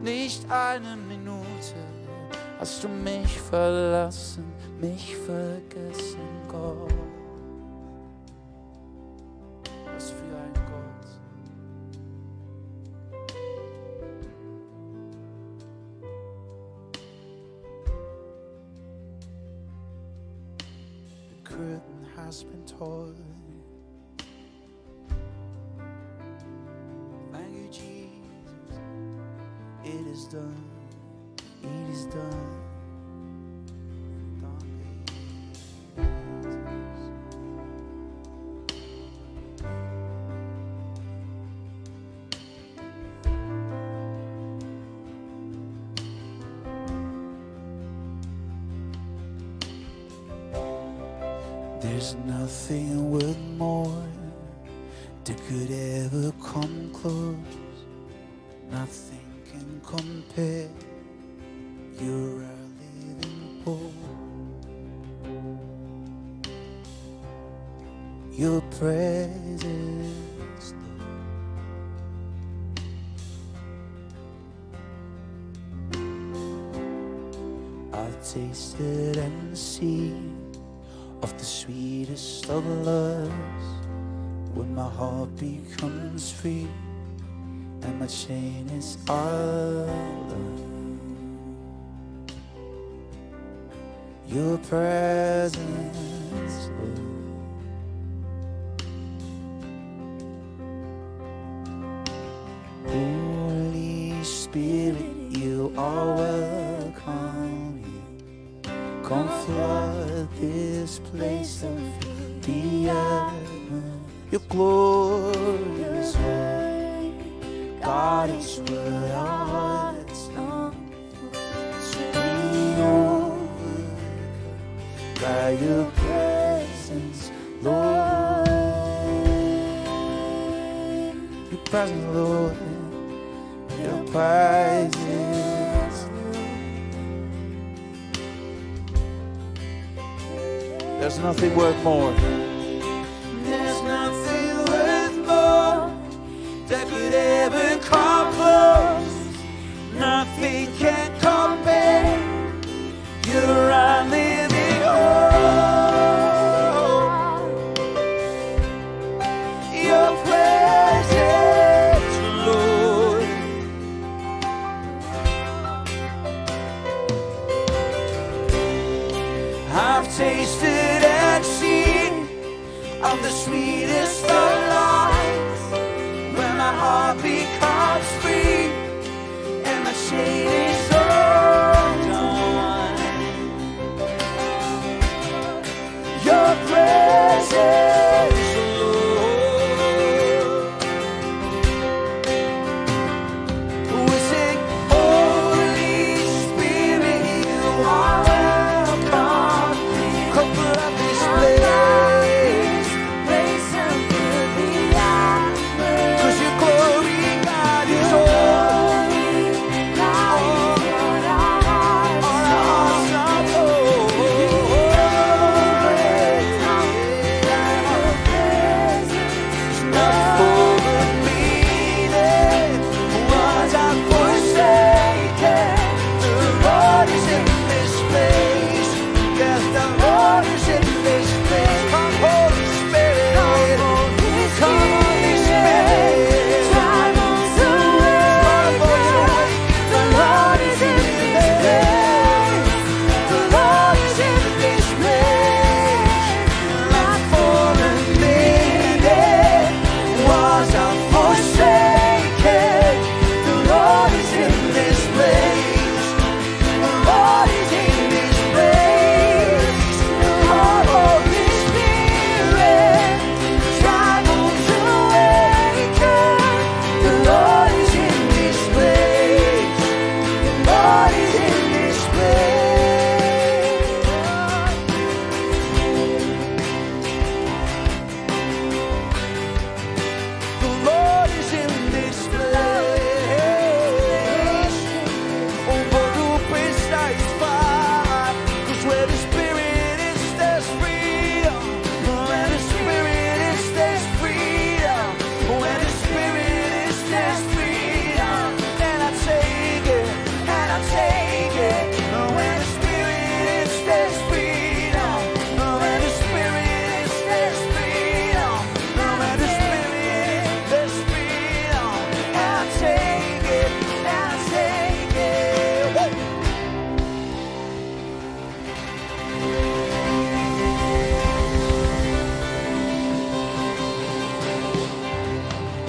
Nicht eine Minute hast du mich verlassen, mich vergessen, Gott. Was für ein Gott. The curtain has been torn. Thank you, Jesus. It is done. It is done. There's nothing worth more that could ever come close. Nothing can compare. You're a living hope. Your presence, Lord. I've tasted and seen of the sweetest of loves, when my heart becomes free and my chain is undone. Your presence, Lord. Holy Spirit, you are welcome here. Come flood this place and fill the atmosphere. Your glorious word, God is what our hearts long for. So we overcome by your presence, Lord. Your presence, Lord. Your presence, Lord. There's nothing worth more. There's nothing worth more that could ever come close. Nothing can compare. You're our living hope. Your presence, Lord. I've tasted and seen of the sweetest of lives, when my heart becomes free and my chain is undone. Your presence, Lord. We sing, Holy Spirit, you are welcome. Come flood this place.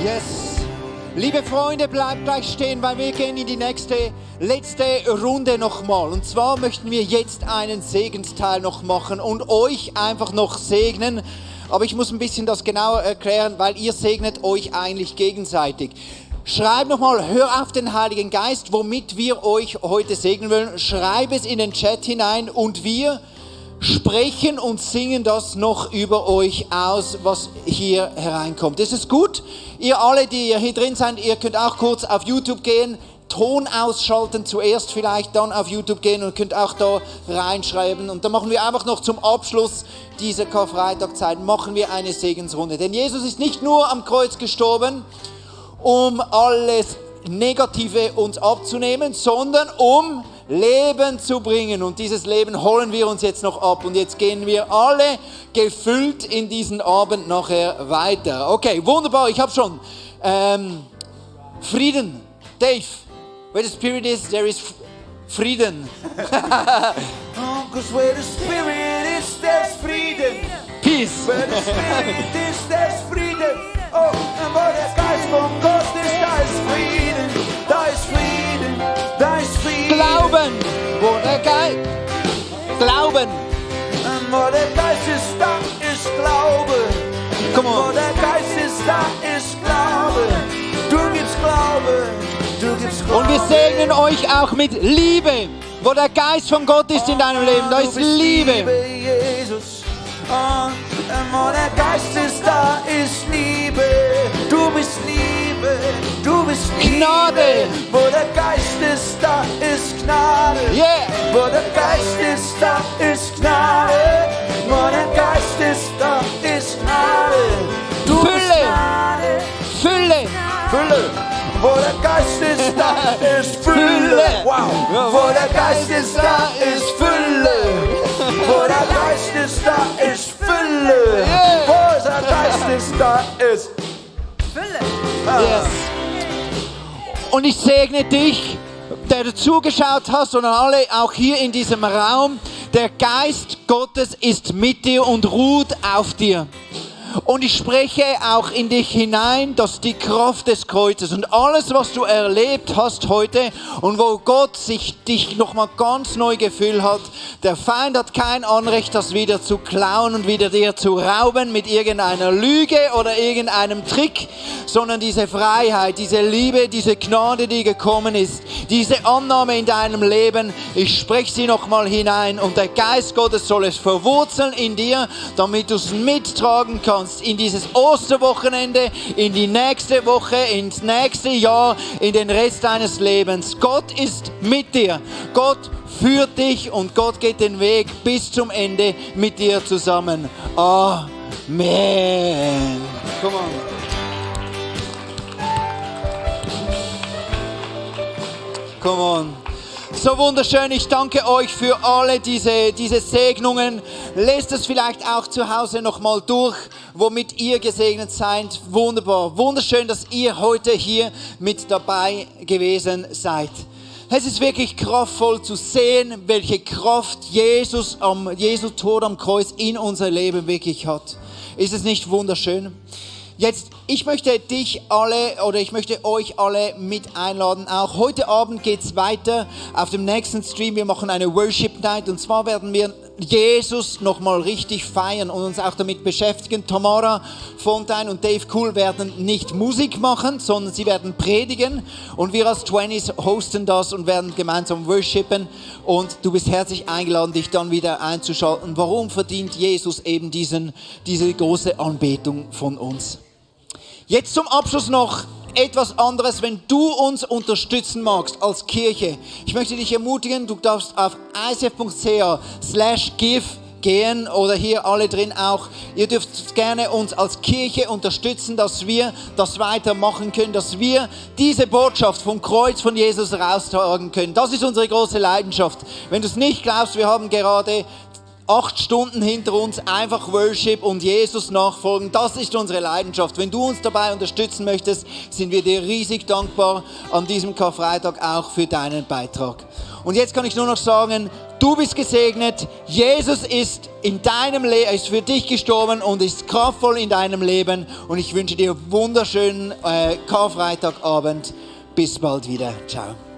Yes. Liebe Freunde, bleibt gleich stehen, weil wir gehen in die letzte Runde nochmal. Und zwar möchten wir jetzt einen Segensteil noch machen und euch einfach noch segnen. Aber ich muss ein bisschen das genauer erklären, weil ihr segnet euch eigentlich gegenseitig. Schreib nochmal, hör auf den Heiligen Geist, womit wir euch heute segnen wollen. Schreib es in den Chat hinein und wir sprechen und singen das noch über euch aus, was hier hereinkommt. Ist es gut? Ihr alle, die hier drin seid, ihr könnt auch kurz auf YouTube gehen, Ton ausschalten zuerst vielleicht, dann auf YouTube gehen und könnt auch da reinschreiben. Und dann machen wir einfach noch zum Abschluss dieser Karfreitagzeit, machen wir eine Segensrunde. Denn Jesus ist nicht nur am Kreuz gestorben, um alles Negative uns abzunehmen, sondern um Leben zu bringen. Und dieses Leben holen wir uns jetzt noch ab. Und jetzt gehen wir alle gefüllt in diesen Abend nachher weiter. Okay, wunderbar. Ich habe schon Frieden. Dave, where the Spirit is, there is Frieden. Cause where the Spirit is, there's freedom. Peace. Where the Spirit is, there's freedom. Oh, und wo der Geist von Gott ist, da ist Frieden. Da ist Frieden, da ist Frieden. Glauben, wo der Geist. Glauben. Und wo der Geist ist, da ist Glaube. Come on. Wo der Geist ist, da ist Glaube. Du gibst Glaube, du gibst Glaube. Und wir segnen euch auch mit Liebe. Wo der Geist von Gott ist in deinem Leben, da ist Liebe. Jesus. Und wo der Geist ist, da ist Liebe. Du bist Liebe, du bist Liebe. Gnade. Wo der Geist ist, da ist Gnade. Yeah. Wo der Geist ist, da ist Gnade. Wo der Geist ist, da ist Gnade. Du Fülle. bist Gnade. Fülle. Fülle. Wo der Geist ist, da ist Fülle. Wow. Wo der Geist ist, da ist Fülle. Wo der Geist ist, da ist Fülle. Wo der Geist ist, da ist Fülle. Yes. Und ich segne dich, der du zugeschaut hast, und alle auch hier in diesem Raum. Der Geist Gottes ist mit dir und ruht auf dir. Und ich spreche auch in dich hinein, dass die Kraft des Kreuzes und alles, was du erlebt hast heute und wo Gott dich nochmal ganz neu gefüllt hat, der Feind hat kein Anrecht, das wieder zu klauen und wieder dir zu rauben mit irgendeiner Lüge oder irgendeinem Trick, sondern diese Freiheit, diese Liebe, diese Gnade, die gekommen ist, diese Annahme in deinem Leben, ich spreche sie nochmal hinein und der Geist Gottes soll es verwurzeln in dir, damit du es mittragen kannst in dieses Osterwochenende, in die nächste Woche, ins nächste Jahr, in den Rest deines Lebens. Gott ist mit dir. Gott führt dich und Gott geht den Weg bis zum Ende mit dir zusammen. Amen. Come on. Come on. So wunderschön, ich danke euch für alle diese Segnungen. Lest es vielleicht auch zu Hause nochmal durch, womit ihr gesegnet seid. Wunderbar, wunderschön, dass ihr heute hier mit dabei gewesen seid. Es ist wirklich kraftvoll zu sehen, welche Kraft Jesu Tod am Kreuz in unser Leben wirklich hat. Ist es nicht wunderschön? Jetzt, ich möchte euch alle mit einladen. Auch heute Abend geht's weiter auf dem nächsten Stream. Wir machen eine Worship Night und zwar werden wir Jesus nochmal richtig feiern und uns auch damit beschäftigen. Tamara Fontaine und Dave Cool werden nicht Musik machen, sondern sie werden predigen und wir als 20s hosten das und werden gemeinsam worshipen und du bist herzlich eingeladen, dich dann wieder einzuschalten. Warum verdient Jesus eben diese große Anbetung von uns? Jetzt zum Abschluss noch etwas anderes, wenn du uns unterstützen magst als Kirche. Ich möchte dich ermutigen, du darfst auf icf.ch/give gehen oder hier alle drin auch. Ihr dürft gerne uns als Kirche unterstützen, dass wir das weitermachen können, dass wir diese Botschaft vom Kreuz von Jesus raustragen können. Das ist unsere große Leidenschaft. Wenn du es nicht glaubst, wir haben gerade 8 Stunden hinter uns, einfach Worship und Jesus nachfolgen. Das ist unsere Leidenschaft. Wenn du uns dabei unterstützen möchtest, sind wir dir riesig dankbar an diesem Karfreitag auch für deinen Beitrag. Und jetzt kann ich nur noch sagen, du bist gesegnet. Jesus ist in deinem Leben, ist für dich gestorben und ist kraftvoll in deinem Leben. Und ich wünsche dir einen wunderschönen Karfreitagabend. Bis bald wieder. Ciao.